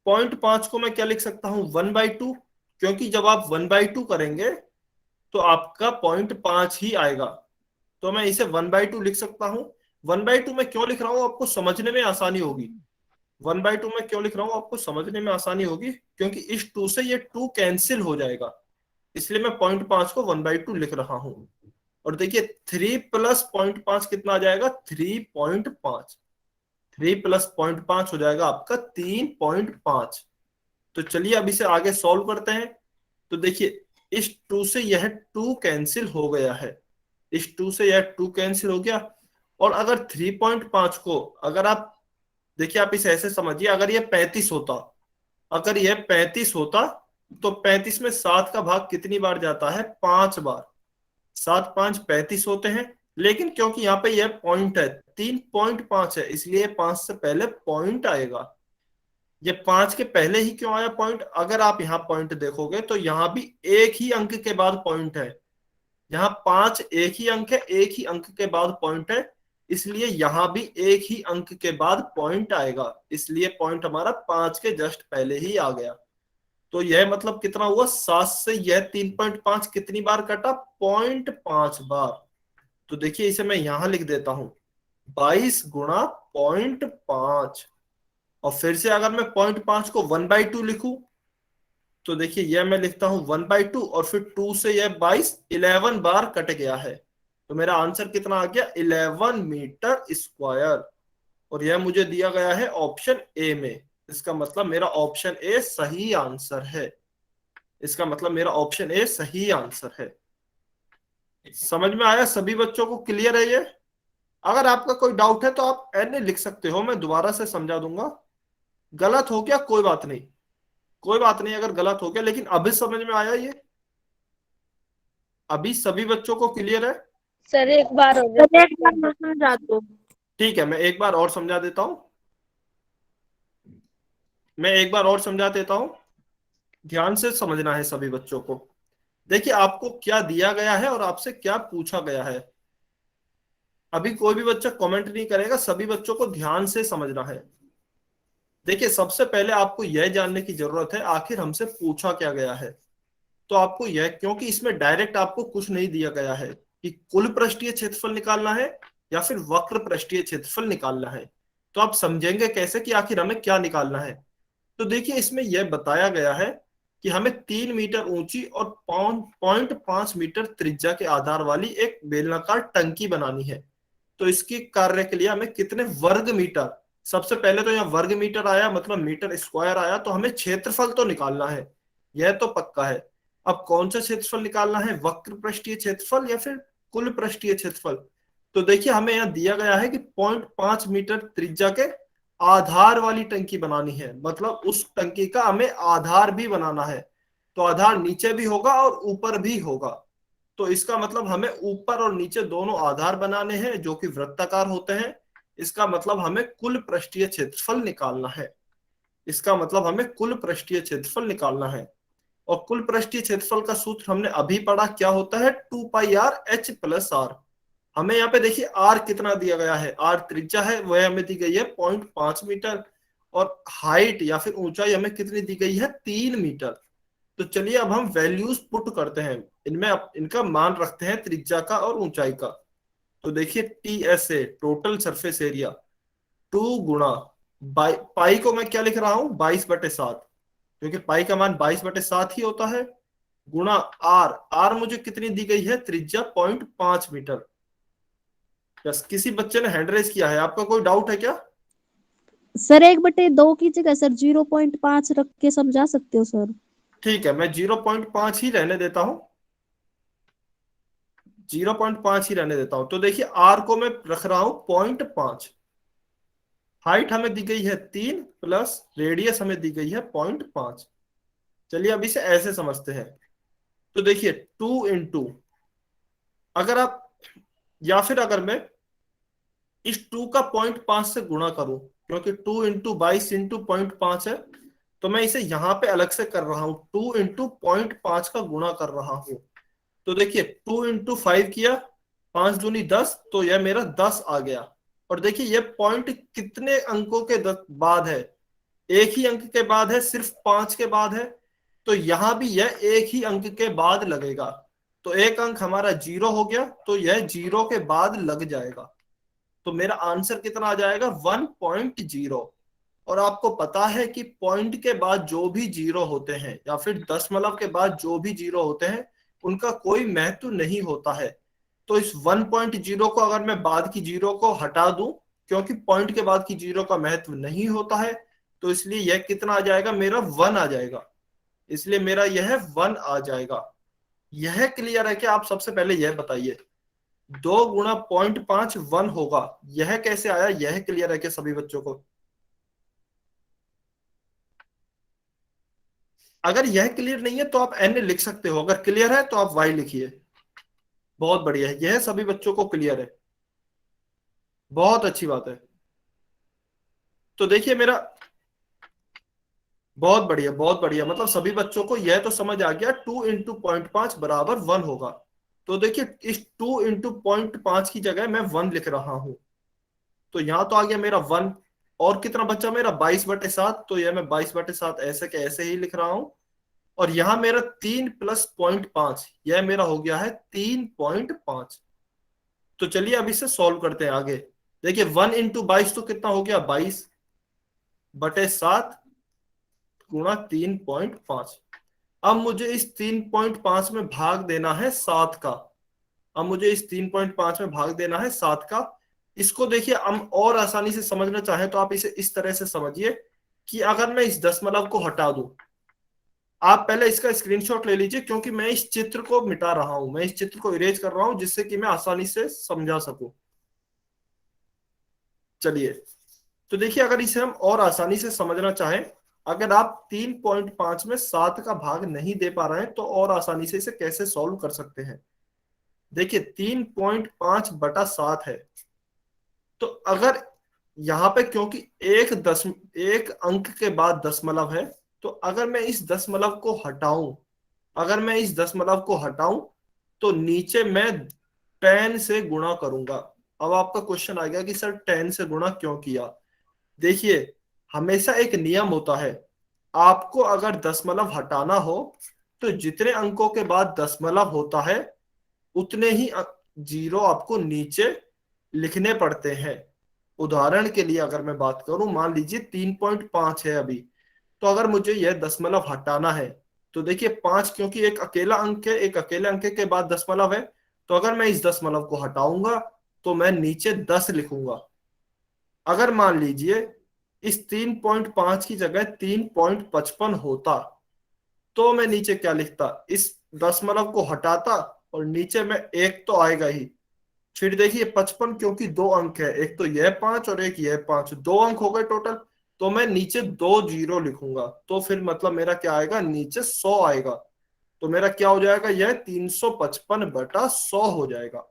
0.5 को मैं क्या लिख सकता हूँ, 1/2, क्योंकि जब आप 1/2 करेंगे तो आपका 0.5 ही आएगा। तो मैं इसे 1/2 लिख सकता हूँ। 1/2 मैं क्यों लिख रहा हूँ, आपको समझने में आसानी होगी। 1/2 मैं क्यों लिख रहा हूँ, आपको समझने में आसानी होगी, क्योंकि इस 2 से ये 2 कैंसिल हो जाएगा, इसलिए मैं 0.5 को 1/2 लिख रहा हूँ। और देखिए, 3 + 0.5 कितना आ जाएगा, 3.5। 3 + 0.5 हो जाएगा आपका 3.5। तो चलिए अब इसे आगे सॉल्व करते हैं। तो देखिए, इस 2 से यह 2 कैंसिल हो गया है, इस 2 से यह 2 कैंसिल हो गया। और अगर 3.5 को, अगर आप देखिए, आप इसे ऐसे समझिए, अगर यह 35 होता, अगर यह 35 होता तो 35 में 7 का भाग कितनी बार जाता है, 5 बार। 7 × 5 = 35 होते हैं। लेकिन क्योंकि यहाँ पे यह पॉइंट है, 3.5 है, इसलिए 5 से पहले पॉइंट आएगा। ये 5 के पहले ही क्यों आया पॉइंट, अगर आप यहाँ पॉइंट देखोगे तो यहाँ भी एक ही अंक के बाद पॉइंट है। यहाँ 5 एक ही अंक है, एक ही अंक के बाद पॉइंट है, इसलिए यहाँ भी एक ही अंक के बाद पॉइंट आएगा, इसलिए पॉइंट हमारा 5 के जस्ट पहले ही आ गया। तो यह मतलब कितना हुआ, 7 से यह 3.5 कितनी बार कटा, 0.5 बार। तो देखिए, इसे मैं यहां लिख देता हूं, 22 × 0.5। और फिर से अगर मैं 0.5 को 1/2 लिखूं, तो देखिए यह मैं लिखता हूं 1/2, और फिर 2 से यह 22 11 बार कट गया है। तो तो मेरा आंसर कितना आ गया 11 मीटर स्क्वायर, और यह मुझे दिया गया है ऑप्शन ए में। इसका मतलब मेरा ऑप्शन ए सही आंसर है। इसका मतलब मेरा ऑप्शन ए सही आंसर है। समझ में आया सभी बच्चों को? क्लियर है ये? अगर आपका कोई डाउट है तो आप एन लिख सकते हो, मैं दोबारा से समझा दूंगा। गलत हो गया कोई बात नहीं, कोई बात नहीं अगर गलत हो गया, लेकिन अभी समझ में आया ये? अभी सभी बच्चों को क्लियर है? सर एक बार हो सर गया। एक बार मैं समझा दो। ठीक है, मैं एक बार और समझा देता हूं। मैं एक बार और समझा देता हूं, ध्यान से समझना है सभी बच्चों को। देखिए आपको क्या दिया गया है और आपसे क्या पूछा गया है। अभी कोई भी बच्चा कमेंट नहीं करेगा, सभी बच्चों को ध्यान से समझना है। देखिए सबसे पहले आपको यह जानने की जरूरत है आखिर हमसे पूछा क्या गया है। तो आपको यह, क्योंकि इसमें डायरेक्ट आपको कुछ नहीं दिया गया है कि कुल पृष्ठीय क्षेत्रफल निकालना है या फिर वक्र पृष्ठीय क्षेत्रफल निकालना है, तो आप समझेंगे कैसे कि आखिर हमें क्या निकालना है। तो देखिए इसमें यह बताया गया है कि हमें 3 मीटर ऊंची और 0.5 मीटर त्रिज्या के आधार वाली एक बेलनाकार टंकी बनानी है। तो इसकी कार्य के लिए हमें कितने वर्ग मीटर, सबसे पहले तो यहाँ वर्ग मीटर आया मतलब मीटर स्क्वायर आया, तो हमें क्षेत्रफल तो निकालना है, यह तो पक्का है। अब कौन सा क्षेत्रफल निकालना है, वक्र पृष्ठीय क्षेत्रफल या फिर कुल पृष्ठीय क्षेत्रफल? तो देखिए हमें यहाँ दिया गया है कि 0.5 मीटर त्रिज्या के आधार वाली टंकी बनानी है, मतलब उस टंकी का हमें आधार भी बनाना है। तो आधार नीचे भी होगा और ऊपर भी होगा। तो इसका मतलब हमें ऊपर और नीचे दोनों आधार बनाने हैं जो कि वृत्ताकार होते हैं। इसका मतलब हमें कुल पृष्ठीय क्षेत्रफल निकालना है। इसका मतलब हमें कुल पृष्ठीय क्षेत्रफल निकालना है। और कुल पृष्ठीय क्षेत्रफल का सूत्र हमने अभी पढ़ा, क्या होता है 2πr/h+r। हमें यहाँ पे देखिए आर कितना दिया गया है, आर त्रिज्या है वह हमें दी गई है 0.5 मीटर, और हाइट या फिर ऊंचाई हमें कितनी दी गई है 3 मीटर। तो चलिए अब हम वैल्यूज पुट करते हैं, इनमें इनका मान रखते हैं त्रिज्या का और ऊंचाई का। तो देखिए TSA टोटल सरफेस एरिया 2 गुणा पाई को मैं क्या लिख रहा हूं 22/7, क्योंकि पाई का मान 22/7 ही होता है, गुणा आर। आर मुझे कितनी दी गई है त्रिज्या 0.5 मीटर। बस किसी बच्चे ने हैंड रेज किया है, आपका कोई डाउट है क्या? सर 1/2 की जगह सर 0.5 रख के समझा सकते हो सर। ठीक है, मैं 0.5 ही रहने देता हूं, 0.5 ही रहने देता हूं। तो देखिए आर को मैं रख रहा हूं 0.5, हाइट हमें दी गई है 3 प्लस रेडियस हमें दी गई है 0.5। चलिए अब इसे ऐसे समझते हैं। तो देखिए 2 × अगर आप, या फिर अगर मैं इस 2 का 0.5 से गुणा करूं, क्योंकि 2 × 22 × 0.5 है, तो मैं इसे यहां पे अलग से कर रहा हूं, 2 × 0.5 का गुणा कर रहा हूं। तो देखिए 2 × 5 किया, 5 दूनी 10, तो यह मेरा 10 आ गया। और देखिए यह पॉइंट कितने अंकों के बाद है, एक ही अंक के बाद है, सिर्फ 5 के बाद है। तो यहां भी यह एक ही अंक के बाद लगेगा। तो एक अंक हमारा 0 हो गया, तो यह 0 के बाद लग जाएगा। तो मेरा आंसर कितना आ जाएगा 1.0। और आपको पता है कि पॉइंट के बाद जो भी 0 होते हैं या फिर दशमलव के बाद जो भी 0 होते हैं उनका कोई महत्व नहीं होता है। तो इस 1.0 को अगर मैं बाद की 0 को हटा दूं, क्योंकि पॉइंट के बाद की 0 का महत्व नहीं होता है, तो इसलिए यह कितना आ जाएगा मेरा 1 आ जाएगा। इसलिए मेरा यह 1 आ जाएगा। यह क्लियर है कि आप सबसे पहले यह बताइए 2 गुणा 0.5 1 होगा, यह कैसे आया, यह क्लियर है कि सभी बच्चों को? अगर यह क्लियर नहीं है तो आप एन लिख सकते हो, अगर क्लियर है तो आप वाई लिखिए। बहुत बढ़िया है, यह सभी बच्चों को क्लियर है, बहुत अच्छी बात है। तो देखिए मेरा, बहुत बढ़िया बहुत बढ़िया, मतलब सभी बच्चों को यह तो समझ आ गया 2 × 0.5 बराबर 1 होगा। तो देखिए इस 2 × 0.5 की जगह मैं 1 लिख रहा हूं, तो यहां तो आ गया मेरा 1। और कितना बचा मेरा 22/7, तो यह मैं 22/7 ऐसे के ऐसे ही लिख रहा हूं। और यहां मेरा 3 प्लस 0.5, यह मेरा हो गया है 3.5। तो चलिए अब इसे सॉल्व करते हैं आगे। देखिए 1 × 22 तो कितना हो गया 22/7 गुणा 3.5। अब मुझे इस 3.5 में भाग देना है 7 का। अब मुझे इस 3.5 में भाग देना है 7 का। इसको देखिए हम और आसानी से समझना चाहें तो आप इसे इस तरह से समझिए कि अगर मैं इस दशमलव को हटा दूं, आप पहले इसका स्क्रीनशॉट ले लीजिए क्योंकि मैं इस चित्र को मिटा रहा हूं, मैं इस चित्र को इरेज कर रहा हूं जिससे कि मैं आसानी से समझा सकूं। चलिए, तो देखिए अगर इसे हम और आसानी से समझना चाहें, अगर आप 3.5 में 7 का भाग नहीं दे पा रहे हैं तो और आसानी से इसे कैसे सॉल्व कर सकते हैं। देखिए 3.5/7 है, तो अगर यहां पे क्योंकि एक अंक के बाद दशमलव है, तो अगर मैं इस दशमलव को हटाऊं, अगर मैं इस दशमलव को हटाऊं तो नीचे मैं 10 से गुणा करूंगा। अब आपका क्वेश्चन आ गया कि सर 10 से गुणा क्यों किया। देखिए हमेशा एक नियम होता है, आपको अगर दशमलव हटाना हो तो जितने अंकों के बाद दशमलव होता है उतने ही जीरो आपको नीचे लिखने पड़ते हैं। उदाहरण के लिए अगर मैं बात करूं, मान लीजिए 3.5 है अभी, तो अगर मुझे यह दशमलव हटाना है तो देखिए 5 क्योंकि एक अकेला अंक है, एक अकेले अंक के बाद दशमलव है, तो अगर मैं इस दशमलव को हटाऊंगा तो मैं नीचे 10 लिखूंगा। अगर मान लीजिए इस 3.5 की जगह 3.55 होता तो मैं नीचे क्या लिखता, इस दशमलव को हटाता और नीचे में एक तो आएगा ही। फिर देखिए 55 क्योंकि दो अंक है, एक तो यह 5 और एक यह 5, दो अंक हो गए टोटल, तो मैं नीचे 2 जीरो लिखूंगा, तो फिर मतलब मेरा क्या आएगा, नीचे 100 आएगा। तो मेरा क्या हो जाएगा, यह 355/100 हो जाएगा।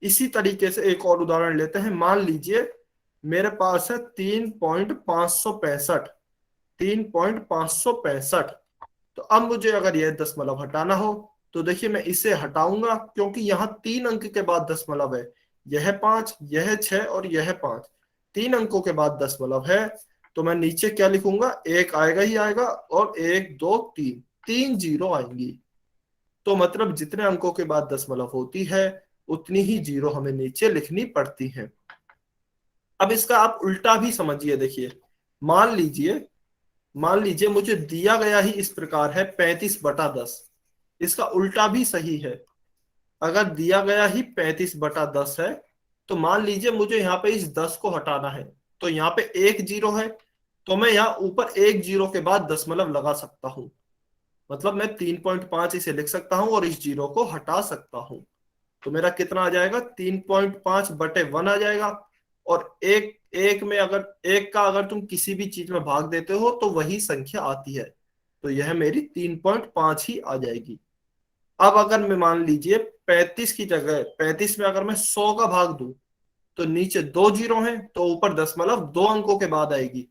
इसी तरीके से एक और उदाहरण लेते हैं। मान लीजिए मेरे पास है 3.565, 3.565। तो अब मुझे अगर यह दशमलव हटाना हो तो देखिए मैं इसे हटाऊंगा क्योंकि यहाँ 3 अंक के बाद दशमलव है, यह 5, यह 6 और यह 5, 3 अंकों के बाद दशमलव है, तो मैं नीचे क्या लिखूंगा, एक आएगा ही आएगा और 1 2 3, 3 जीरो आएंगी। तो मतलब जितने अंकों के बाद दशमलव होती है उतनी ही जीरो हमें नीचे लिखनी पड़ती है। अब इसका आप उल्टा भी समझिए। देखिए मान लीजिए मुझे दिया गया ही इस प्रकार है 35/10, इसका उल्टा भी सही है। अगर दिया गया ही 35/10 है तो मान लीजिए मुझे यहाँ पे इस 10 को हटाना है, तो यहाँ पे एक जीरो है, तो मैं यहाँ ऊपर एक जीरो के बाद दशमलव लगा सकता हूँ। मतलब मैं 3.5 इसे लिख सकता हूँ और इस जीरो को हटा सकता हूँ। तो मेरा कितना आ जाएगा, 3.5/1 आ जाएगा। और एक एक में अगर एक का अगर तुम किसी भी चीज में भाग देते हो तो वही संख्या आती है, तो यह मेरी 3.5 ही आ जाएगी। अब अगर मैं मान लीजिए 35 की जगह 35 में अगर मैं 100 का भाग दूं तो नीचे 2 जीरो हैं, तो ऊपर दशमलव 2 अंकों के बाद आएगी।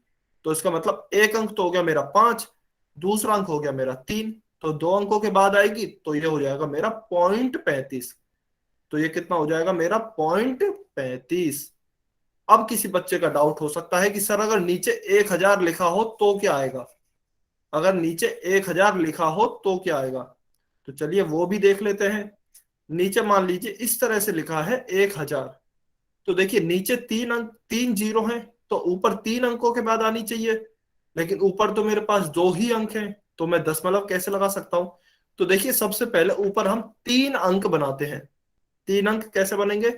तो इसका मतलब एक अंक तो हो गया मेरा 5, दूसरा अंक हो गया मेरा 3, तो 2 अंकों के बाद आएगी, तो ये हो जाएगा मेरा 0.35। तो ये कितना हो जाएगा मेरा, 0.35। अब किसी बच्चे का डाउट हो सकता है कि सर अगर नीचे 1000 लिखा हो तो क्या आएगा, अगर नीचे 1000 लिखा हो तो क्या आएगा। तो चलिए वो भी देख लेते हैं। नीचे मान लीजिए इस तरह से लिखा है 1000, तो देखिए नीचे 3 जीरो हैं, तो ऊपर 3 अंकों के बाद आनी चाहिए, लेकिन ऊपर तो मेरे पास 2 ही अंक हैं, तो मैं दशमलव कैसे लगा सकता हूं। तो देखिए सबसे पहले ऊपर हम 3 अंक बनाते हैं। 3 अंक कैसे बनेंगे,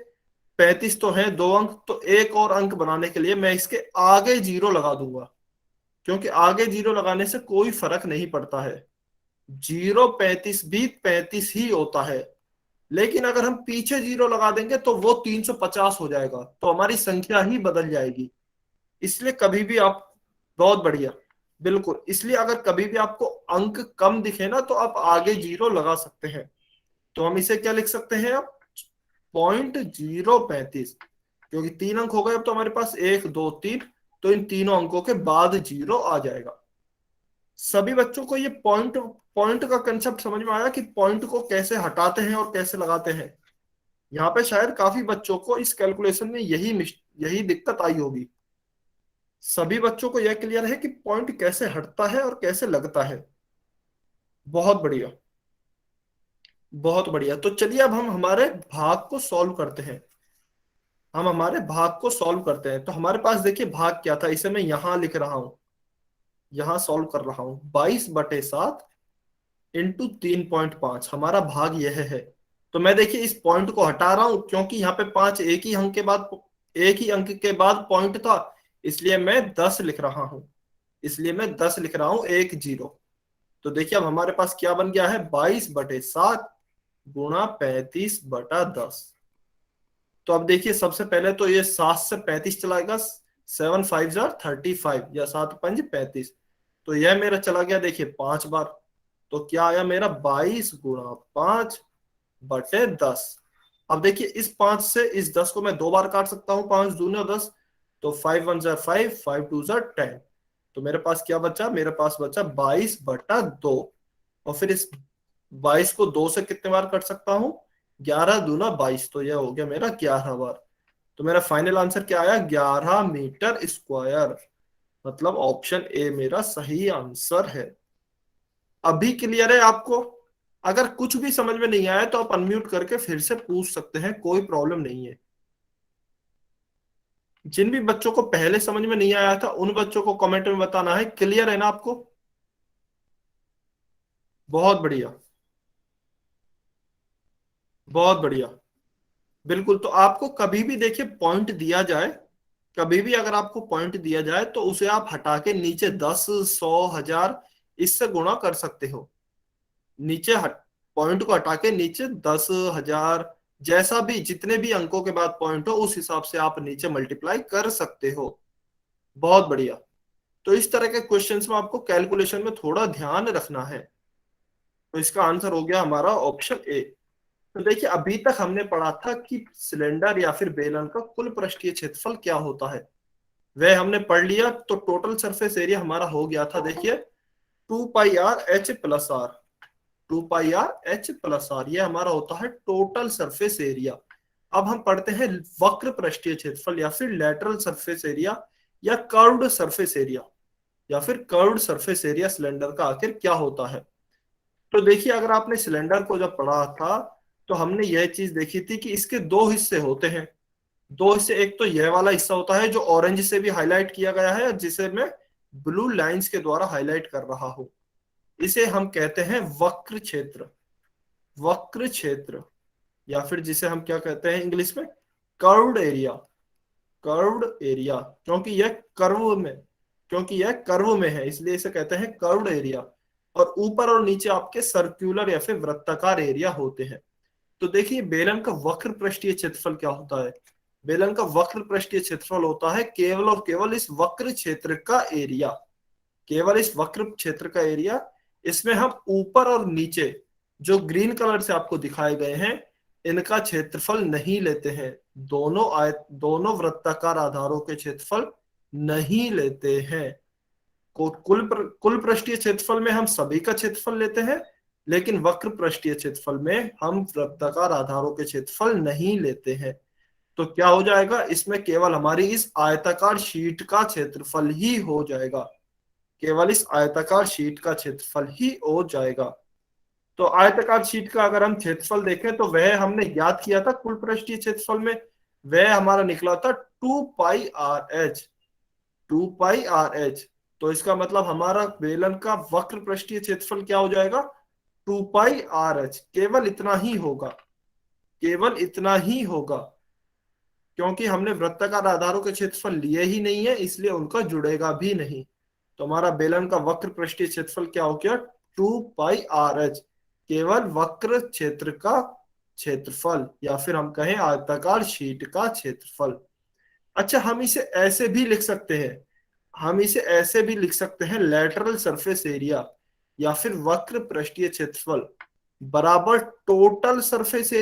35 तो है, 2 अंक, तो एक और अंक बनाने के लिए मैं इसके आगे जीरो लगा दूंगा, क्योंकि आगे जीरो लगाने से कोई फर्क नहीं पड़ता है, जीरो 35 भी 35 ही होता है। लेकिन अगर हम पीछे जीरो लगा देंगे तो वो 350 हो जाएगा, तो हमारी संख्या ही बदल जाएगी। इसलिए कभी भी आप, बहुत बढ़िया, बिल्कुल, इसलिए अगर कभी भी आपको अंक कम दिखे ना तो आप आगे जीरो लगा सकते हैं। तो हम इसे क्या लिख सकते हैं अब, 0.035, क्योंकि 3 अंक हो गए अब तो हमारे पास 1 2 3, तो इन तीनों अंकों के बाद जीरो आ जाएगा। सभी बच्चों को ये पॉइंट पॉइंट का कंसेप्ट समझ में आया कि पॉइंट को कैसे हटाते हैं और कैसे लगाते हैं। यहाँ पे शायद काफी बच्चों को इस कैलकुलेशन में यही दिक्कत आई होगी। सभी बच्चों को यह क्लियर है कि पॉइंट कैसे हटता है और कैसे लगता है। बहुत बढ़िया, बहुत बढ़िया। तो चलिए अब हम हमारे भाग को सॉल्व करते हैं। हम हमारे भाग को सॉल्व करते हैं। तो हमारे पास देखिए भाग क्या था, इसे मैं यहां लिख रहा हूं, यहां सॉल्व कर रहा हूं। 22/7 इंटू 3.5 हमारा भाग यह है। तो मैं देखिए इस पॉइंट को हटा रहा हूं क्योंकि यहाँ पे 5 एक ही अंक के बाद पॉइंट था, इसलिए मैं 10 लिख रहा हूं, इसलिए मैं 10 लिख रहा हूं 10। तो देखिए अब हमारे पास क्या बन गया है, 22/7 गुणा 35/10। तो अब देखिए सबसे पहले तो ये 7 से 35 चलाएगा, 7 5 35 या 7 5 35। तो यह मेरा चला गया देखिए 5 बार। तो क्या आया मेरा, 22 गुणा 5/10। अब देखिए इस 5 से इस 10 को मैं 2 बार काट सकता हूँ, 5 दूनी 10। तो 5 1 5, 5 2 10। तो मेरे पास क्या बचा, मेरे पास बचा 22/2। और फिर इस 22 को 2 से कितने बार कट सकता हूँ, 11 दूना 22। तो यह हो गया मेरा 11 बार। तो मेरा फाइनल आंसर क्या आया, 11 मीटर स्क्वायर। मतलब ऑप्शन ए मेरा सही आंसर है। अभी क्लियर है आपको? अगर कुछ भी समझ में नहीं आया तो आप अनम्यूट करके फिर से पूछ सकते हैं, कोई प्रॉब्लम नहीं है। जिन भी बच्चों को पहले समझ में नहीं आया था उन बच्चों को कमेंट में बताना है। क्लियर है ना आपको? बहुत बढ़िया, बहुत बढ़िया। बिल्कुल। तो आपको कभी भी देखिए पॉइंट दिया जाए, कभी भी अगर आपको पॉइंट दिया जाए तो उसे आप हटा के नीचे 10 100 1000 इससे गुणा कर सकते हो। नीचे हट पॉइंट को हटा के नीचे 10 1000 जैसा भी, जितने भी अंकों के बाद पॉइंट हो उस हिसाब से आप नीचे मल्टीप्लाई कर सकते हो। बहुत बढ़िया। तो इस तरह के क्वेश्चंस में आपको कैलकुलेशन में थोड़ा ध्यान रखना है। तो इसका आंसर हो गया हमारा ऑप्शन ए। तो देखिए अभी तक हमने पढ़ा था कि सिलेंडर या फिर बेलन का कुल पृष्ठीय क्षेत्रफल क्या होता है, वह हमने पढ़ लिया। तो टोटल सरफेस एरिया हमारा हो गया था देखिए 2πr/h+r। 2πr/h+r ये हमारा होता है टोटल सरफेस एरिया। अब हम पढ़ते हैं वक्र पृष्ठीय क्षेत्रफल या फिर लेटरल सरफेस एरिया या कर्व्ड सरफेस एरिया या फिर कर्व्ड सरफेस एरिया सिलेंडर का आखिर क्या होता है। तो देखिए अगर आपने सिलेंडर को जब पढ़ा था तो हमने यह चीज देखी थी कि इसके दो हिस्से होते हैं। दो हिस्से, एक तो यह वाला हिस्सा होता है जो ऑरेंज से भी हाईलाइट किया गया है, जिसे मैं ब्लू लाइंस के द्वारा हाईलाइट कर रहा हूं। इसे हम कहते हैं वक्र क्षेत्र। वक्र क्षेत्र या फिर जिसे हम क्या कहते हैं इंग्लिश में, कर्व्ड एरिया। कर्व्ड एरिया क्योंकि यह कर्व में है इसलिए इसे कहते हैं कर्व्ड एरिया। और ऊपर और नीचे आपके सर्कुलर या फिर वृत्ताकार एरिया होते हैं। तो देखिए बेलन का वक्र पृष्ठीय क्षेत्रफल क्या होता है। बेलन का वक्र पृष्ठीय क्षेत्रफल होता है केवल और केवल इस वक्र क्षेत्र का एरिया। केवल इस वक्र क्षेत्र का एरिया। इसमें हम ऊपर और नीचे जो ग्रीन कलर से आपको दिखाए गए हैं इनका क्षेत्रफल नहीं लेते हैं। दोनों वृत्ताकार आधारों के क्षेत्रफल नहीं लेते हैं। कुल पृष्ठीय क्षेत्रफल में हम सभी का क्षेत्रफल लेते हैं, लेकिन वक्र पृष्ठीय क्षेत्रफल में हम वृत्ताकार आधारों के क्षेत्रफल नहीं लेते हैं। तो क्या हो जाएगा, इसमें केवल हमारी इस आयताकार शीट का क्षेत्रफल ही हो जाएगा। केवल इस आयताकार शीट का क्षेत्रफल ही हो जाएगा। तो आयताकार शीट का अगर हम क्षेत्रफल देखें तो वह हमने याद किया था कुल पृष्ठीय क्षेत्रफल में, वह हमारा निकला था 2πr/h। 2πr/h। तो इसका मतलब हमारा बेलन का वक्र पृष्ठीय क्षेत्रफल क्या हो जाएगा, 2πr/h। केवल इतना ही होगा, केवल इतना ही होगा, क्योंकि हमने वृत्ताकार आधारों के क्षेत्रफल लिए ही नहीं है इसलिए उनका जुड़ेगा भी नहीं। तो हमारा बेलन का वक्र पृष्ठीय क्षेत्रफल क्या हो गया, 2πr/h। केवल वक्र क्षेत्र का क्षेत्रफल या फिर हम कहें आयताकार शीट का क्षेत्रफल। अच्छा हम इसे ऐसे भी लिख सकते हैं, लेटरल सरफेस एरिया या फिर वक्र पृष्ठीय क्षेत्रफल बराबर टोटल सरफेस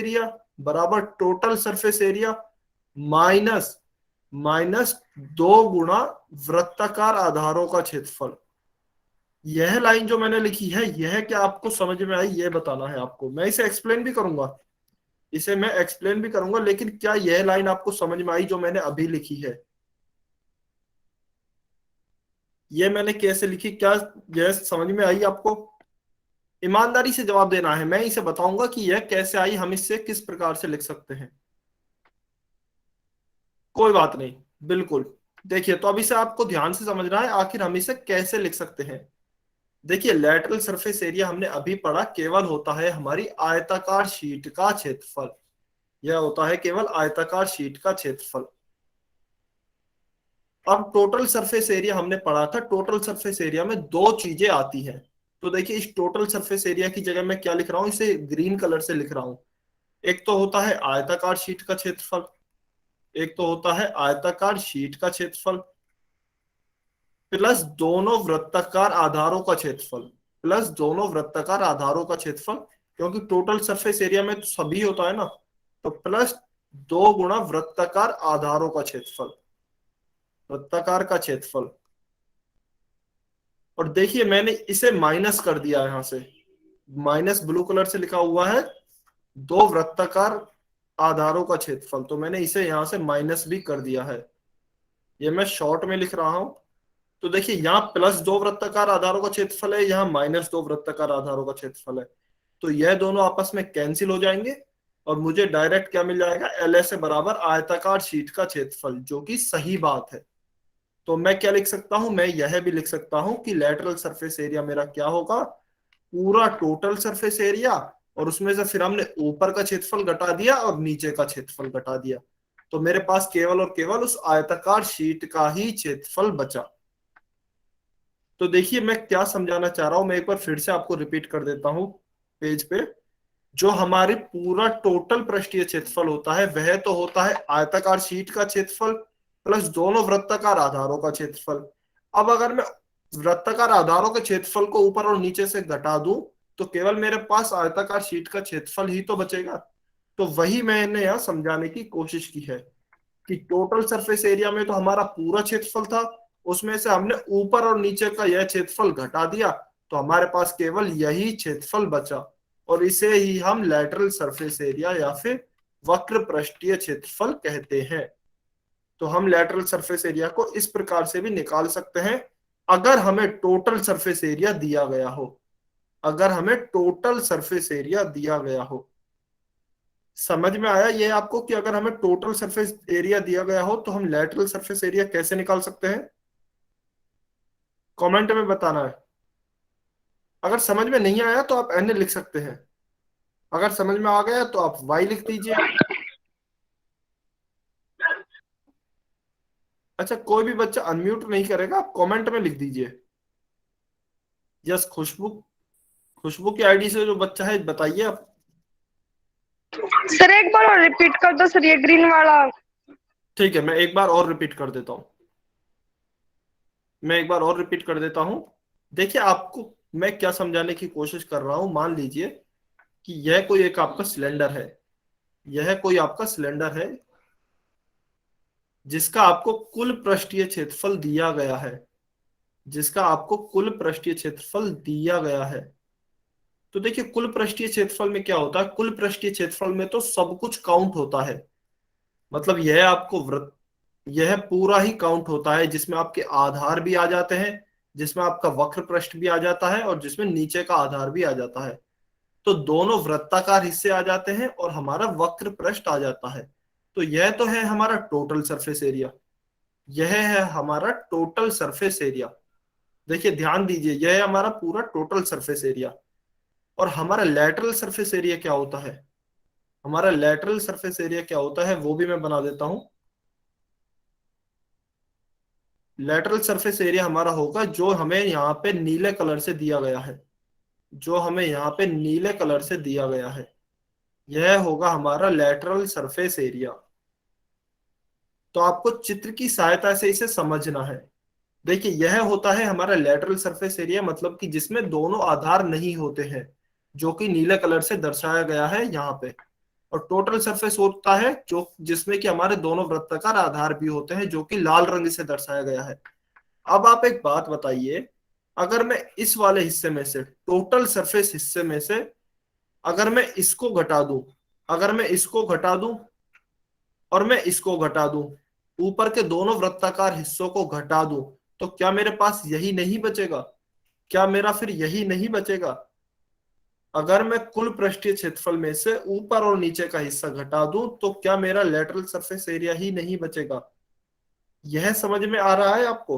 एरिया माइनस 2 गुणा वृत्ताकार आधारों का क्षेत्रफल। यह लाइन जो मैंने लिखी है यह क्या आपको समझ में आई, यह बताना है आपको। मैं इसे एक्सप्लेन भी करूंगा, लेकिन क्या यह लाइन आपको समझ में आई जो मैंने अभी लिखी है। ये मैंने कैसे लिखी, क्या यह समझ में आई आपको? ईमानदारी से जवाब देना है। मैं इसे बताऊंगा कि यह कैसे आई, हम इससे किस प्रकार से लिख सकते हैं। कोई बात नहीं, बिल्कुल। देखिए तो अब इसे आपको ध्यान से समझना है, आखिर हम इसे कैसे लिख सकते हैं। देखिए लेटरल सरफेस एरिया हमने अभी पढ़ा केवल होता है हमारी आयताकार शीट का क्षेत्रफल, यह होता है केवल आयताकार शीट का क्षेत्रफल। अब टोटल सरफेस एरिया हमने पढ़ा था, टोटल सरफेस एरिया में दो चीजें आती हैं। तो देखिए इस टोटल सरफेस एरिया की जगह मैं क्या लिख रहा हूं, इसे ग्रीन कलर से लिख रहा हूं। एक तो होता है आयताकार शीट का क्षेत्रफल, एक तो होता है आयताकार शीट का क्षेत्रफल प्लस दोनों वृत्ताकार आधारों का क्षेत्रफल, प्लस दोनों वृत्ताकार आधारों का क्षेत्रफल, क्योंकि टोटल सरफेस एरिया में तो सभी होता है ना, तो प्लस 2 गुणा वृत्ताकार आधारों का क्षेत्रफल, वृत्ताकार का क्षेत्रफल। और देखिए मैंने इसे माइनस कर दिया यहां से, माइनस ब्लू कलर से लिखा हुआ है 2 वृत्ताकार आधारों का क्षेत्रफल, तो मैंने इसे यहां से माइनस भी कर दिया है, ये मैं शॉर्ट में लिख रहा हूं। तो देखिए यहाँ +2 वृत्ताकार आधारों का क्षेत्रफल है, यहाँ -2 वृत्ताकार आधारों का क्षेत्रफल है, तो यह दोनों आपस में कैंसिल हो जाएंगे और मुझे डायरेक्ट क्या मिल जाएगा, LSA बराबर आयताकार शीट का क्षेत्रफल, जो कि सही बात है। तो मैं क्या लिख सकता हूं, मैं यह भी लिख सकता हूं कि लेटरल सरफेस एरिया मेरा क्या होगा, पूरा टोटल सरफेस एरिया, और उसमें से फिर हमने ऊपर का क्षेत्रफल घटा दिया और नीचे का क्षेत्रफल घटा दिया, तो मेरे पास केवल और केवल उस आयताकार शीट का ही क्षेत्रफल बचा। तो देखिए मैं क्या समझाना चाह रहा हूं, मैं एक बार फिर से आपको रिपीट कर देता हूं पेज पे। जो हमारे पूरा टोटल पृष्ठीय क्षेत्रफल होता है वह तो होता है आयताकार शीट का क्षेत्रफल प्लस दोनों वृत्ताकार आधारों का क्षेत्रफल। अब अगर मैं वृत्ताकार आधारों के क्षेत्रफल को ऊपर और नीचे से घटा दूं तो केवल मेरे पास आयताकार शीट का क्षेत्रफल ही तो बचेगा। तो वही मैंने यहाँ समझाने की कोशिश की है कि टोटल सरफेस एरिया में तो हमारा पूरा क्षेत्रफल था, उसमें से हमने ऊपर और नीचे का यह क्षेत्रफल घटा दिया, तो हमारे पास केवल यही क्षेत्रफल बचा, और इसे ही हम लैटरल सरफेस एरिया या फिर वक्र पृष्ठीय क्षेत्रफल कहते हैं। तो हम लैटरल सरफेस एरिया को इस प्रकार से भी निकाल सकते हैं अगर हमें टोटल सरफेस एरिया दिया गया हो, अगर हमें टोटल सरफेस एरिया दिया गया हो। समझ में आया ये आपको कि अगर हमें टोटल सरफेस एरिया दिया गया हो तो हम लेटरल सरफेस एरिया कैसे निकाल सकते हैं? कमेंट में बताना है। अगर समझ में नहीं आया तो आप N लिख सकते हैं, अगर समझ में आ गया तो आप Y लिख दीजिए। अच्छा कोई भी बच्चा अनम्यूट नहीं करेगा, आप कमेंट में लिख दीजिए। यस खुशबू, खुशबू की आईडी से जो बच्चा है बताइए आप। सर एक बार और रिपीट कर दो सर, ये ग्रीन वाला। ठीक है मैं एक बार और रिपीट कर देता हूं, मैं एक बार और रिपीट कर देता हूं। देखिए आपको मैं क्या समझाने की कोशिश कर रहा हूं, मान लीजिए कि यह कोई एक आपका सिलेंडर है, यह कोई आपका सिलेंडर है जिसका आपको कुल पृष्ठीय क्षेत्रफल दिया गया है, जिसका आपको कुल पृष्ठीय क्षेत्रफल दिया गया है। तो देखिए कुल पृष्ठीय क्षेत्रफल में क्या होता है, कुल पृष्ठीय क्षेत्रफल में तो सब कुछ काउंट होता है, मतलब यह आपको वृत्त, यह पूरा ही काउंट होता है, जिसमें आपके आधार भी आ जाते हैं, जिसमें आपका वक्र पृष्ठ भी आ जाता है और जिसमें नीचे का आधार भी आ जाता है। तो दोनों वृत्ताकार हिस्से आ जाते हैं और हमारा वक्र पृष्ठ आ जाता है। तो यह तो है हमारा टोटल सरफेस एरिया, यह है हमारा टोटल सरफेस एरिया। देखिए ध्यान दीजिए यह है हमारा पूरा टोटल सरफेस एरिया। और हमारा लेटरल सरफेस एरिया क्या होता है, हमारा लेटरल सरफेस एरिया क्या होता है वो भी मैं बना देता हूं। लेटरल सरफेस एरिया हमारा होगा जो हमें यहाँ पे नीले कलर से दिया गया है, जो हमें यहाँ पे नीले कलर से दिया गया है, यह होगा हमारा लेटरल सरफेस एरिया। तो आपको चित्र की सहायता से इसे समझना है। देखिए यह होता है हमारा लेटरल सरफेस एरिया, मतलब कि जिसमें दोनों आधार नहीं होते हैं, जो कि नीले कलर से दर्शाया गया है यहाँ पे। और टोटल सरफेस होता है जो जिसमें कि हमारे दोनों वृत्ताकार आधार भी होते हैं, जो कि लाल रंग से दर्शाया गया है। अब आप एक बात बताइए, अगर मैं इस वाले हिस्से में से, टोटल सरफेस हिस्से में से अगर मैं इसको घटा दूं, अगर मैं इसको घटा दूं और मैं इसको घटा दूं, ऊपर के दोनों वृत्ताकार हिस्सों को घटा दूं, तो क्या मेरे पास यही नहीं बचेगा? क्या मेरा फिर यही नहीं बचेगा? अगर मैं कुल पृष्ठीय क्षेत्रफल में से ऊपर और नीचे का हिस्सा घटा दूं तो क्या मेरा लेटरल सरफेस एरिया ही नहीं बचेगा? यह समझ में आ रहा है आपको?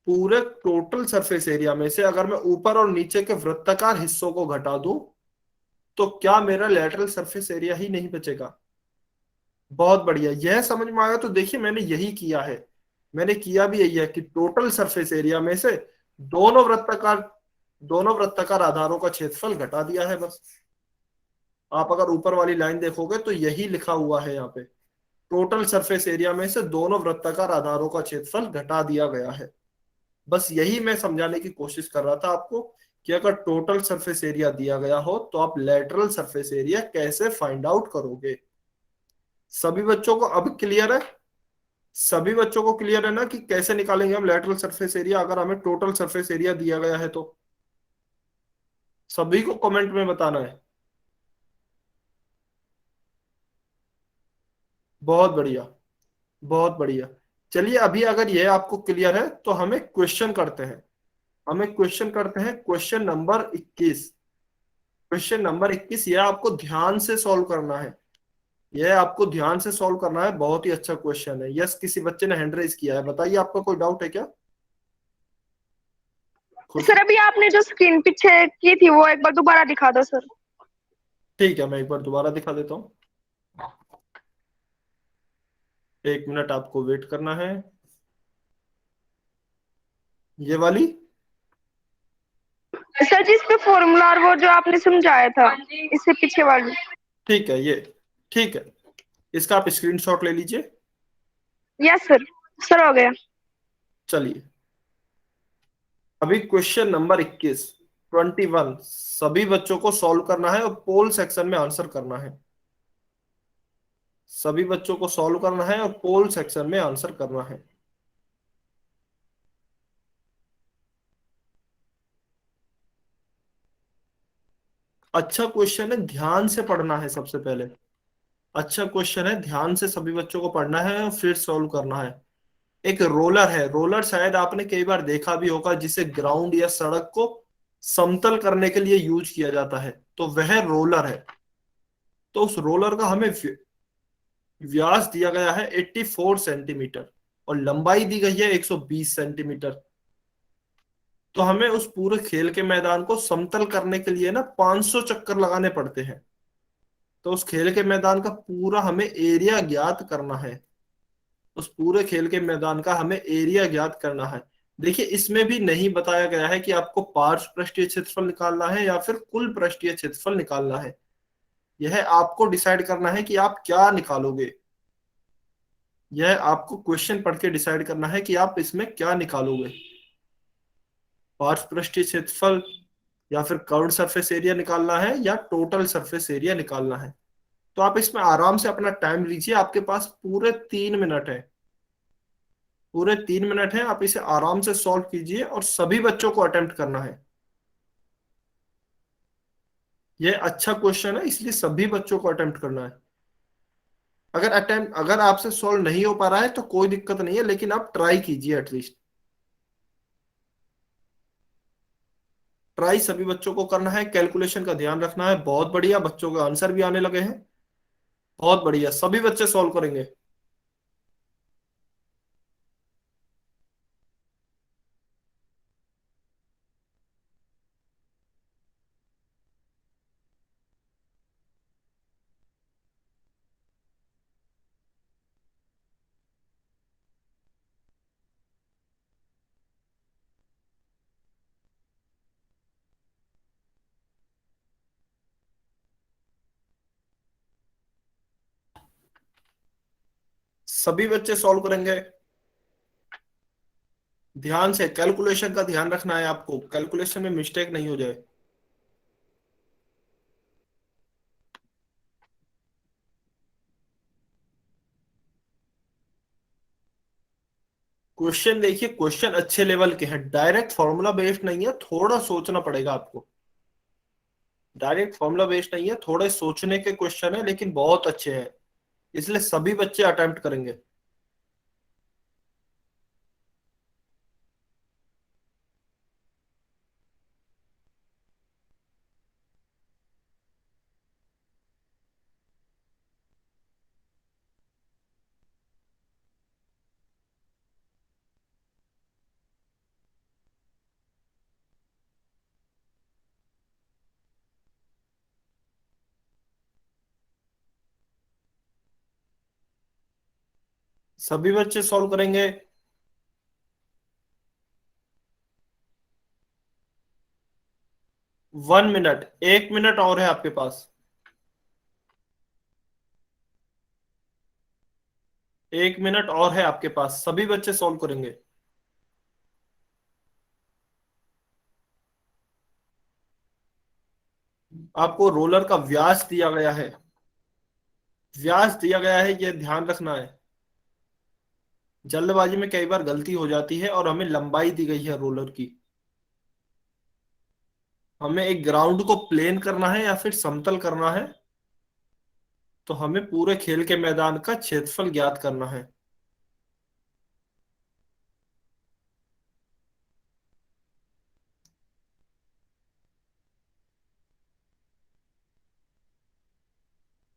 पूरे टोटल सरफेस एरिया में से अगर मैं ऊपर और नीचे के वृत्ताकार हिस्सों को घटा दूं तो क्या मेरा लेटरल सरफेस एरिया ही नहीं बचेगा? बहुत बढ़िया, यह समझ में आया। तो देखिए मैंने यही किया है, मैंने किया भी यही है कि टोटल सरफेस एरिया में से दोनों वृत्ताकार दोनों वृत्ताकार आधारों का क्षेत्रफल घटा दिया है बस। आप अगर ऊपर वाली लाइन देखोगे तो यही लिखा हुआ है यहाँ पे, टोटल सरफेस एरिया में से दोनों वृत्ताकार आधारों का क्षेत्रफल घटा दिया गया है। बस यही मैं समझाने की कोशिश कर रहा था आपको कि अगर टोटल सरफेस एरिया दिया गया हो तो आप लेटरल सरफेस एरिया कैसे फाइंड आउट करोगे। सभी बच्चों को अब क्लियर है? सभी बच्चों को क्लियर है ना कि कैसे निकालेंगे हम लेटरल सरफेस एरिया अगर हमें टोटल सरफेस एरिया दिया गया है तो? सभी को कमेंट में बताना है। बहुत बढ़िया, बहुत बढ़िया। चलिए अभी अगर ये आपको क्लियर है तो हमें क्वेश्चन करते हैं। Question number 21। क्वेश्चन नंबर 21 यह आपको ध्यान से सॉल्व करना है। यह आपको ध्यान से सॉल्व करना है। बहुत ही अच्छा क्वेश्चन है। यस, किसी बच्चे ने हैंड रेज किया है, बताइए आपका कोई डाउट है क्या? खुश। सर अभी आपने जो स्क्रीन पीछे की थी वो एक बार दोबारा दिखा दो सर। ठीक है, मैं एक बार दोबारा दिखा देता हूँ। 1 मिनट आपको वेट करना है। ये वाली। सर जिस पे फॉर्मूला और वो जो आपने समझाया था इससे पीछे वाली। ठीक है, ये ठीक है। इसका आप स्क्रीनशॉट ले लीजिए। यस सर, सर हो गया। चलिए अभी क्वेश्चन नंबर 21 सभी बच्चों को सॉल्व करना है और पोल सेक्शन में आंसर करना है। सभी बच्चों को सॉल्व करना है और पोल सेक्शन में आंसर करना है। अच्छा क्वेश्चन है, ध्यान से पढ़ना है सबसे पहले। अच्छा क्वेश्चन है, ध्यान से सभी बच्चों को पढ़ना है और फिर सॉल्व करना है। एक रोलर है, रोलर शायद आपने कई बार देखा भी होगा, जिसे ग्राउंड या सड़क को समतल करने के लिए यूज किया जाता है, तो वह रोलर है। तो उस रोलर का हमें व्यास दिया गया है 84 सेंटीमीटर और लंबाई दी गई है 120 सेंटीमीटर। तो हमें उस पूरे खेल के मैदान को समतल करने के लिए ना 500 चक्कर लगाने पड़ते हैं। तो उस खेल के मैदान का पूरा हमें एरिया ज्ञात करना है। उस पूरे खेल के मैदान का हमें एरिया ज्ञात करना है। देखिए इसमें भी नहीं बताया गया है कि आपको पार्श्व पृष्ठीय क्षेत्रफल निकालना है या फिर कुल पृष्ठीय क्षेत्रफल निकालना है। यह आपको डिसाइड करना है कि आप क्या निकालोगे। यह आपको क्वेश्चन पढ़ के डिसाइड करना है कि आप इसमें क्या निकालोगे। पार्श्व पृष्ठीय क्षेत्रफल या फिर कर्व्ड सरफेस एरिया निकालना है या टोटल सरफेस एरिया निकालना है। तो आप इसमें आराम से अपना टाइम लीजिए, आपके पास पूरे 3 मिनट है। पूरे 3 मिनट है, आप इसे आराम से सॉल्व कीजिए और सभी बच्चों को अटेम्प्ट करना है। यह अच्छा क्वेश्चन है इसलिए सभी बच्चों को अटेम्प्ट करना है। अगर आपसे सॉल्व नहीं हो पा रहा है तो कोई दिक्कत नहीं है, लेकिन आप ट्राई कीजिए एटलीस्ट। ट्राई सभी बच्चों को करना है, कैलकुलेशन का ध्यान रखना है। बहुत बढ़िया, बच्चों के आंसर भी आने लगे हैं। बहुत बढ़िया, सभी बच्चे सॉल्व करेंगे। सभी बच्चे सॉल्व करेंगे। ध्यान से कैलकुलेशन का ध्यान रखना है आपको, कैलकुलेशन में मिस्टेक नहीं हो जाए। क्वेश्चन देखिए, क्वेश्चन अच्छे लेवल के हैं, डायरेक्ट फॉर्मूला बेस्ड नहीं है, थोड़ा सोचना पड़ेगा आपको। डायरेक्ट फॉर्मूला बेस्ड नहीं है, थोड़े सोचने के क्वेश्चन है, लेकिन बहुत अच्छे हैं, इसलिए सभी बच्चे अटेम्प्ट करेंगे। सभी बच्चे सॉल्व करेंगे? वन मिनट, 1 मिनट और है आपके पास। 1 मिनट और है आपके पास, सभी बच्चे सॉल्व करेंगे। आपको रोलर का व्यास दिया गया है, व्यास दिया गया है, यह ध्यान रखना है। जल्दबाजी में कई बार गलती हो जाती है, और हमें लंबाई दी गई है रोलर की। हमें एक ग्राउंड को प्लेन करना है या फिर समतल करना है, तो हमें पूरे खेल के मैदान का क्षेत्रफल ज्ञात करना है।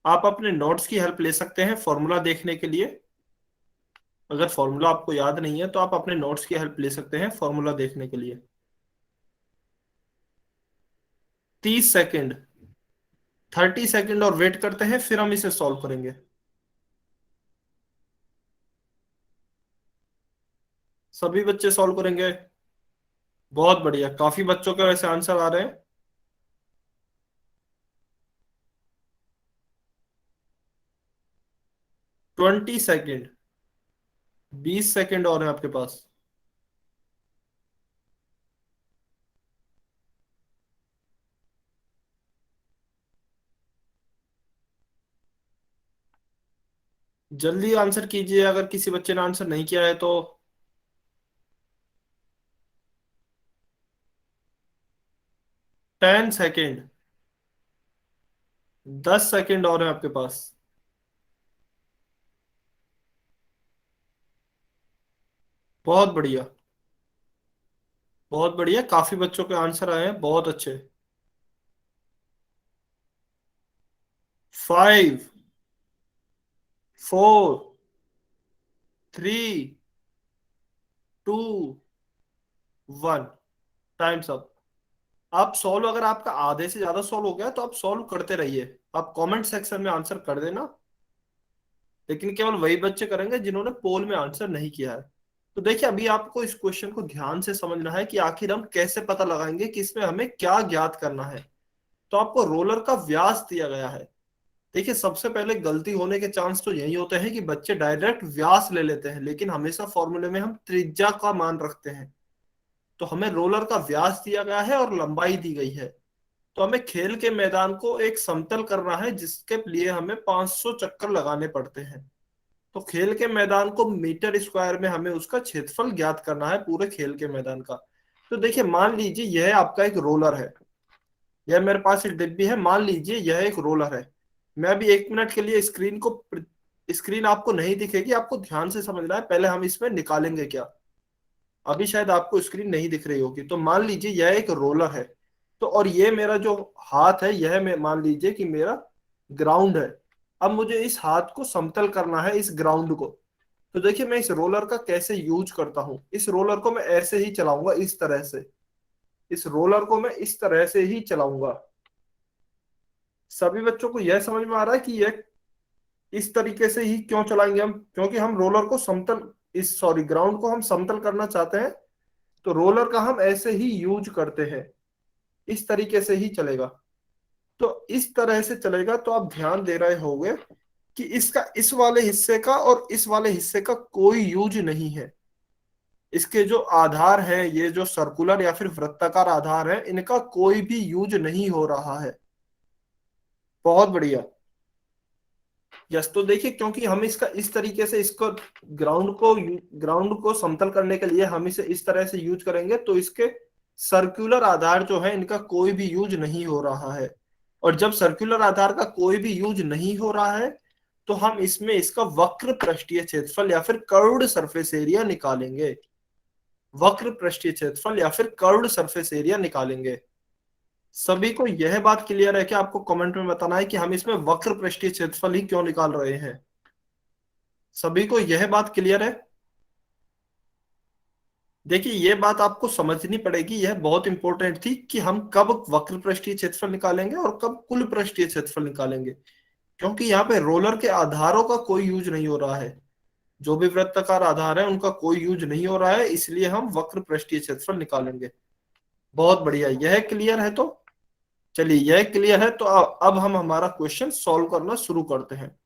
आप अपने नोट्स की हेल्प ले सकते हैं फॉर्मूला देखने के लिए। अगर फॉर्मूला आपको याद नहीं है तो आप अपने नोट्स की हेल्प ले सकते हैं फॉर्मूला देखने के लिए। 30 सेकेंड, 30 सेकेंड और वेट करते हैं, फिर हम इसे सॉल्व करेंगे। सभी बच्चे सॉल्व करेंगे? बहुत बढ़िया, काफी बच्चों के वैसे आंसर आ रहे हैं। 20 सेकेंड, 20 सेकेंड और है आपके पास। जल्दी आंसर कीजिए, अगर किसी बच्चे ने आंसर नहीं किया है तो। 10 सेकेंड, 10 सेकेंड और है आपके पास। बहुत बढ़िया, बहुत बढ़िया, काफी बच्चों के आंसर आए हैं, बहुत अच्छे। 5 4 3 2 1, टाइम्स अप। आप सॉल्व, अगर आपका आधे से ज्यादा सॉल्व हो गया तो आप सॉल्व करते रहिए, आप कमेंट सेक्शन में आंसर कर देना। लेकिन केवल वही बच्चे करेंगे जिन्होंने पोल में आंसर नहीं किया है। तो देखिए, अभी आपको इस क्वेश्चन को ध्यान से समझना है कि आखिर हम कैसे पता लगाएंगे कि इसमें हमें क्या ज्ञात करना है। तो आपको रोलर का व्यास दिया गया है। देखिए, सबसे पहले गलती होने के चांस तो यही होते हैं कि बच्चे डायरेक्ट व्यास ले लेते हैं, लेकिन हमेशा फॉर्मूले में हम त्रिज्या का मान रखते हैं। तो हमें रोलर का व्यास दिया गया है और लंबाई दी गई है। तो हमें खेल के मैदान को एक समतल करना है, जिसके लिए हमें 500 चक्कर लगाने पड़ते हैं। तो खेल के मैदान को मीटर स्क्वायर में हमें उसका क्षेत्रफल ज्ञात करना है, पूरे खेल के मैदान का। तो देखिए, मान लीजिए यह आपका एक रोलर है, यह मेरे पास एक डिब्बी है, मान लीजिए यह एक रोलर है। मैं अभी 1 मिनट के लिए स्क्रीन आपको नहीं दिखेगी, आपको ध्यान से समझना है। पहले हम इसमें निकालेंगे क्या, अभी शायद आपको स्क्रीन नहीं दिख रही होगी। तो मान लीजिए यह एक रोलर है, तो और ये मेरा जो हाथ है, यह मैं मान लीजिए कि मेरा ग्राउंड है। अब मुझे इस हाथ को समतल करना है, इस ग्राउंड को। तो देखिए, मैं इस रोलर का कैसे यूज करता हूं। इस रोलर को मैं ऐसे ही चलाऊंगा, इस तरह से। इस रोलर को मैं इस तरह से ही चलाऊंगा। सभी बच्चों को यह समझ में आ रहा है कि यह इस तरीके से ही क्यों चलाएंगे हम, क्योंकि हम रोलर को समतल, इस सॉरी ग्राउंड को हम समतल करना चाहते हैं। तो रोलर का हम ऐसे ही यूज करते हैं, इस तरीके से ही चलेगा। तो इस तरह से चलेगा, तो आप ध्यान दे रहे होंगे कि इसका इस वाले हिस्से का और इस वाले हिस्से का कोई यूज नहीं है। इसके जो आधार है, ये जो सर्कुलर या फिर वृत्ताकार आधार है, इनका कोई भी यूज नहीं हो रहा है। बहुत बढ़िया। यस, तो देखिए, क्योंकि हम इसका इस तरीके से इसको ग्राउंड को समतल करने के लिए हम इसे इस तरह से यूज करेंगे, तो इसके सर्कुलर आधार जो है, इनका कोई भी यूज नहीं हो रहा है। और जब सर्कुलर आधार का कोई भी यूज नहीं हो रहा है, तो हम इसमें इसका वक्र पृष्ठीय क्षेत्रफल या फिर कर्व्ड सरफेस एरिया निकालेंगे। वक्र पृष्ठीय क्षेत्रफल या फिर कर्व्ड सरफेस एरिया निकालेंगे। सभी को यह बात क्लियर है कि आपको कमेंट में बताना है कि हम इसमें वक्र पृष्ठीय क्षेत्रफल ही क्यों निकाल रहे हैं। सभी को यह बात क्लियर है? देखिए, यह बात आपको समझनी पड़ेगी, यह बहुत इंपॉर्टेंट थी कि हम कब वक्र पृष्ठीय क्षेत्रफल निकालेंगे और कब कुल पृष्ठीय क्षेत्रफल निकालेंगे। क्योंकि यहाँ पे रोलर के आधारों का कोई यूज नहीं हो रहा है। जो भी वृत्ताकार आधार है उनका कोई यूज नहीं हो रहा है, इसलिए हम वक्र पृष्ठीय क्षेत्रफल निकालेंगे। बहुत बढ़िया, यह क्लियर है। तो चलिए यह क्लियर है, तो अब हम हमारा क्वेश्चन सॉल्व करना शुरू करते हैं।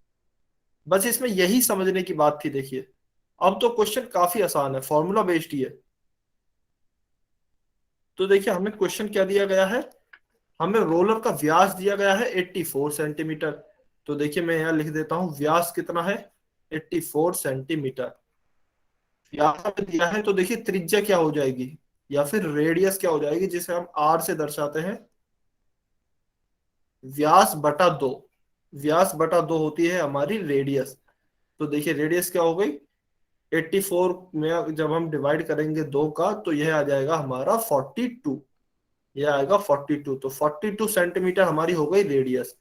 बस इसमें यही समझने की बात थी। देखिए अब तो क्वेश्चन काफी आसान है, फॉर्मूला बेस्ड ही है। तो देखिए हमें क्वेश्चन क्या दिया गया है, हमें रोलर का व्यास दिया गया है 84 सेंटीमीटर। तो देखिए मैं यहाँ लिख देता हूं, व्यास कितना है 84 सेंटीमीटर व्यास हमें दिया है। तो देखिए त्रिज्या क्या हो जाएगी या फिर रेडियस क्या हो जाएगी, जिसे हम आर से दर्शाते हैं, व्यास बटा दो। व्यास बटा दो होती है हमारी रेडियस। तो देखिए रेडियस क्या हो गई, 84 में जब हम डिवाइड करेंगे दो का, तो यह आ जाएगा हमारा 42। यह आएगा 42। तो 42 सेंटीमीटर हमारी हो गई रेडियस।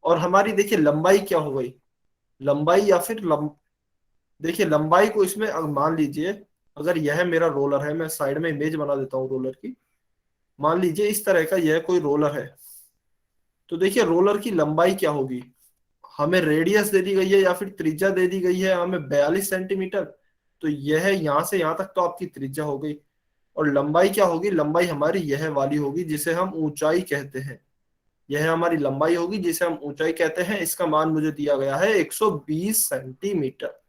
और हमारी देखिए लंबाई क्या हो गई, लंबाई या फिर देखिए लंबाई को इसमें मान लीजिए, अगर यह मेरा रोलर है, मैं साइड में इमेज बना देता हूँ रोलर की। मान लीजिए इस तरह का यह कोई रोलर है। तो देखिए रोलर की लंबाई क्या होगी, हमें रेडियस दे दी गई है या फिर त्रिज्या दे दी गई है हमें 42 सेंटीमीटर। तो यह यहां से यहां तक तो आपकी त्रिज्या हो गई। और लंबाई क्या होगी, लंबाई हमारी यह वाली होगी जिसे हम ऊंचाई कहते हैं। यह हमारी लंबाई होगी जिसे हम ऊंचाई कहते हैं। इसका मान मुझे दिया गया है 120 सेंटीमीटर।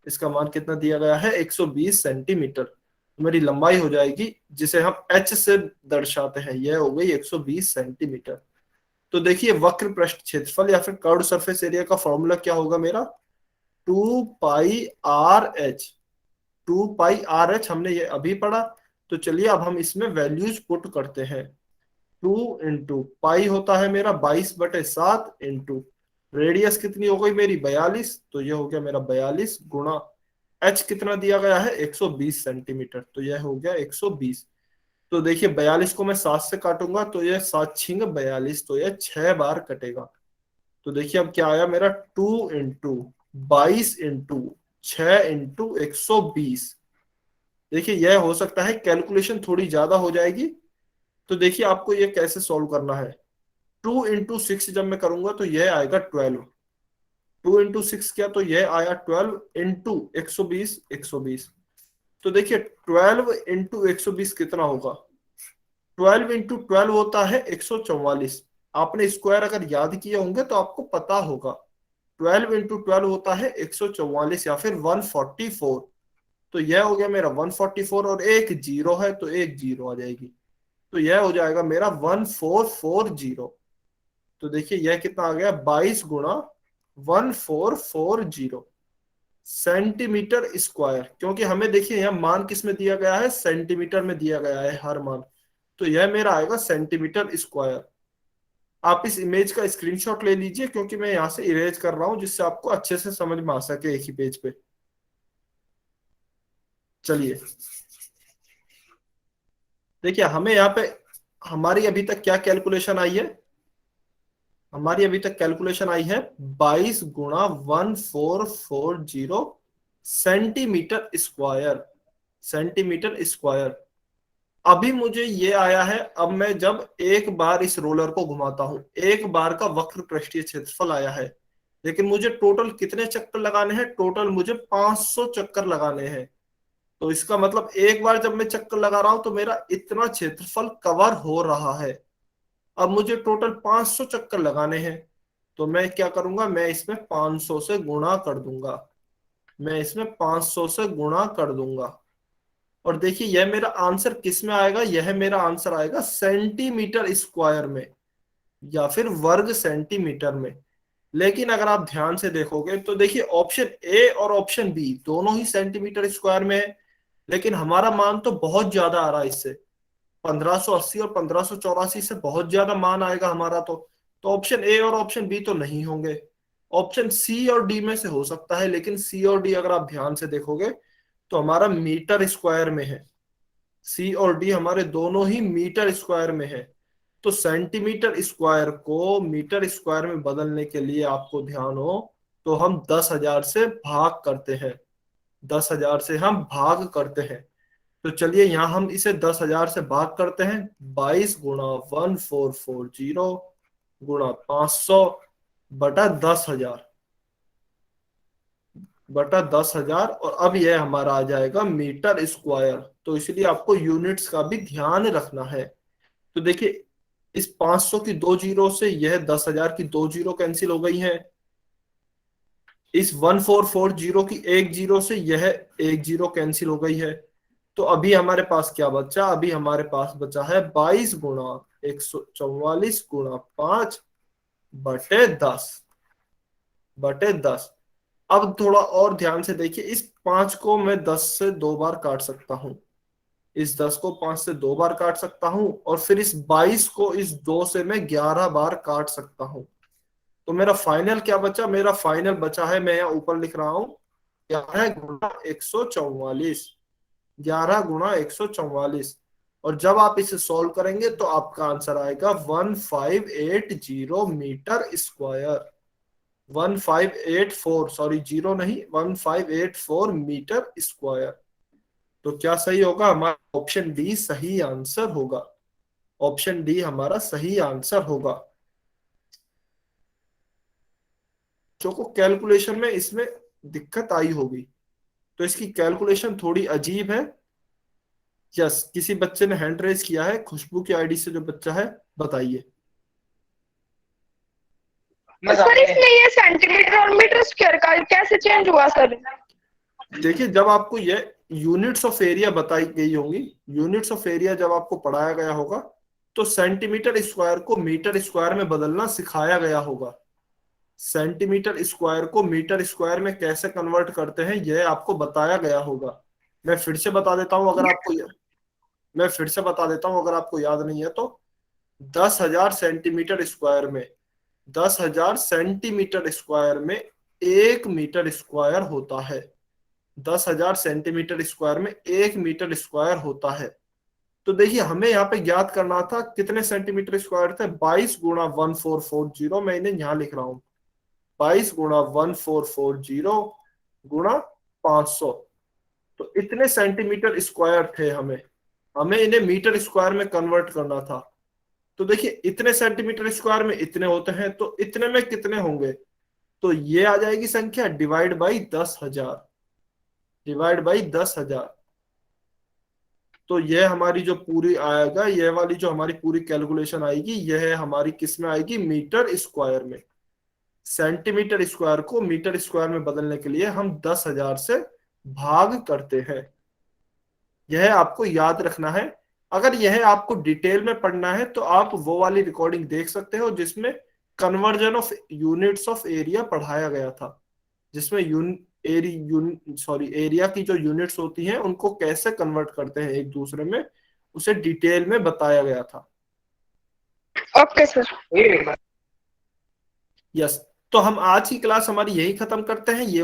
इसका मान कितना दिया गया है, 120 सेंटीमीटर। तो मेरी लंबाई हो जाएगी, जिसे हम एच से दर्शाते हैं, यह हो गई 120 सेंटीमीटर। तो देखिए वक्र पृष्ठ क्षेत्रफल या फिर कर्व्ड सरफेस एरिया का फॉर्मूला क्या होगा मेरा, 2 pi R H. 2 pi R H हमने ये अभी पढ़ा। तो चलिए अब हम इसमें वैल्यूज पुट करते हैं। 2 इंटू पाई होता है मेरा 22/7 इंटू रेडियस कितनी हो गई मेरी 42। तो ये हो गया मेरा 42 गुणा एच कितना दिया गया है 120 सेंटीमीटर। तो यह हो गया 120। तो देखिए 42 को मैं 7 से काटूंगा तो यह 7×42, तो यह 6 बार कटेगा। तो देखिए अब क्या आया मेरा, 2 इंटू 22 इंटू 6 इंटू 120। देखिए यह हो सकता है कैलकुलेशन थोड़ी ज्यादा हो जाएगी। तो देखिए आपको यह कैसे सॉल्व करना है, 2 इंटू 6 जब मैं करूंगा तो यह आएगा 12। 2 इंटू 6 क्या, तो यह आया 12 इंटू 120। तो देखिए 12 इंटू 120 कितना होगा, 12 इंटू 12 होता है 144। आपने स्क्वायर अगर याद किए होंगे तो आपको पता होगा। 12 इंटू 12 होता है 144 या फिर 144। तो यह हो गया मेरा 144 और एक जीरो है तो एक जीरो आ जाएगी। तो यह हो जाएगा मेरा 1440। तो देखिए यह कितना आ गया, 22×1440 सेंटीमीटर स्क्वायर। क्योंकि हमें देखिए यह मान किस में दिया गया है, सेंटीमीटर में दिया गया है हर मान। तो यह मेरा आएगा सेंटीमीटर स्क्वायर। आप इस इमेज का स्क्रीनशॉट ले लीजिए, क्योंकि मैं यहां से इरेज कर रहा हूं जिससे आपको अच्छे से समझ में आ सके एक ही पेज पे। चलिए देखिए हमें यहाँ पे हमारी अभी तक क्या कैलकुलेशन आई है, हमारी अभी तक कैलकुलेशन आई है 22×1440 सेंटीमीटर स्क्वायर। Centimetre square. अभी मुझे ये आया है, अब मैं जब एक बार इस रोलर को घुमाता हूं, एक बार का वक्र पृष्ठीय क्षेत्रफल आया है। लेकिन मुझे टोटल कितने चक्कर लगाने हैं, टोटल मुझे 500 चक्कर लगाने हैं। तो इसका मतलब एक बार जब मैं चक्कर लगा रहा हूं तो मेरा इतना क्षेत्रफल कवर हो रहा है। अब मुझे टोटल 500 चक्कर लगाने हैं। तो मैं क्या करूंगा, मैं इसमें 500 से गुणा कर दूंगा। मैं इसमें 500 से गुणा कर दूंगा। और देखिए यह मेरा आंसर किस में आएगा, यह मेरा आंसर आएगा सेंटीमीटर स्क्वायर में या फिर वर्ग सेंटीमीटर में। लेकिन अगर आप ध्यान से देखोगे तो देखिए ऑप्शन ए और ऑप्शन बी दोनों ही सेंटीमीटर स्क्वायर में है। लेकिन हमारा मान तो बहुत ज्यादा आ रहा है इससे, 1580 और 1584 से बहुत ज्यादा मान आएगा हमारा। तो ऑप्शन ए और ऑप्शन बी तो नहीं होंगे। ऑप्शन सी और डी में से हो सकता है, लेकिन सी और डी अगर आप ध्यान से देखोगे तो हमारा मीटर स्क्वायर में है। सी और डी हमारे दोनों ही मीटर स्क्वायर में है। तो सेंटीमीटर स्क्वायर को मीटर स्क्वायर में बदलने के लिए आपको ध्यान हो तो हम 10,000 से भाग करते हैं। 10,000 से हम भाग करते हैं। तो चलिए यहाँ हम इसे 10,000 से भाग करते हैं। 22×1440 गुणा 500 बटा 10,000 बटा 10,000, और अब यह हमारा आ जाएगा मीटर स्क्वायर। तो इसलिए आपको यूनिट्स का भी ध्यान रखना है। तो देखिए, इस 500 की 2 जीरो से यह 10,000 की 2 जीरो कैंसिल हो गई है। इस 1440 की 1 जीरो से यह 1 जीरो कैंसिल हो गई है। तो अभी हमारे पास क्या बचा? अभी हमारे पास बचा है 22 गुणा 144 गुणा 5 बटे 10। अब थोड़ा और ध्यान से देखिए, इस 5 को मैं 10 से 2 बार काट सकता हूं, इस 10 को 5 से 2 बार काट सकता हूं, और फिर इस 22 को इस 2 से मैं 11 बार काट सकता हूं। तो मेरा फाइनल क्या बचा? मेरा फाइनल बचा है, मैं यहाँ ऊपर लिख रहा हूं, 11 गुणा 144, 11 गुणा 144। और जब आप इसे सॉल्व करेंगे तो आपका आंसर आएगा 1580 मीटर स्क्वायर। 1584, सॉरी जीरो नहीं, 1584 मीटर स्क्वायर। तो क्या सही होगा? हमारा ऑप्शन डी सही आंसर होगा। ऑप्शन डी हमारा सही आंसर होगा। जो को कैलकुलेशन में इसमें दिक्कत आई होगी, तो इसकी कैलकुलेशन थोड़ी अजीब है। यस, किसी बच्चे ने हैंड रेज किया है, खुशबू की आईडी से जो बच्चा है, बताइए। सर इसमें ये सेंटीमीटर और मीटर स्क्वायर का कैसे चेंज हुआ सर? देखिए, जब आपको ये यूनिट्स ऑफ एरिया बताई गई होंगी, यूनिट्स ऑफ एरिया जब आपको पढ़ाया गया होगा, तो सेंटीमीटर स्क्वायर को मीटर स्क्वायर में बदलना सिखाया गया होगा। सेंटीमीटर स्क्वायर को मीटर स्क्वायर में कैसे कन्वर्ट करते हैं, यह आपको बताया गया होगा। मैं फिर से बता देता हूं अगर आपको मैं फिर से बता देता हूं अगर आपको याद नहीं है तो। 10,000 सेंटीमीटर स्क्वायर में 10,000 सेंटीमीटर स्क्वायर में 1 मीटर स्क्वायर होता है। 10,000 सेंटीमीटर स्क्वायर में 1 मीटर स्क्वायर होता है। तो देखिए, हमें यहाँ पे ज्ञात करना था कितने सेंटीमीटर स्क्वायर थे। 22 गुणा 1440, मैं इन्हें यहाँ लिख रहा हूँ, 22 गुणा 1440 गुणा 500। तो इतने सेंटीमीटर स्क्वायर थे। हमें इन्हें मीटर स्क्वायर में कन्वर्ट करना था। तो देखिए, इतने सेंटीमीटर स्क्वायर में इतने होते हैं, तो इतने में कितने होंगे? तो ये आ जाएगी संख्या डिवाइड बाई 10,000, डिवाइड बाई 10,000। तो यह हमारी जो पूरी आएगा, यह वाली जो हमारी पूरी कैलकुलेशन आएगी, यह हमारी किस में आएगी? मीटर स्क्वायर में। सेंटीमीटर स्क्वायर को मीटर स्क्वायर में बदलने के लिए हम 10,000 से भाग करते हैं। यह आपको याद रखना है। अगर यह आपको डिटेल में पढ़ना है तो आप वो वाली रिकॉर्डिंग देख सकते हो जिसमें conversion of units of area पढ़ाया गया था, जिसमें एरिया की जो यूनिट्स होती हैं उनको कैसे कन्वर्ट करते हैं एक दूसरे में, उसे डिटेल में बताया गया था। Okay sir. यस, तो हम आज की क्लास हमारी यही खत्म करते हैं। ये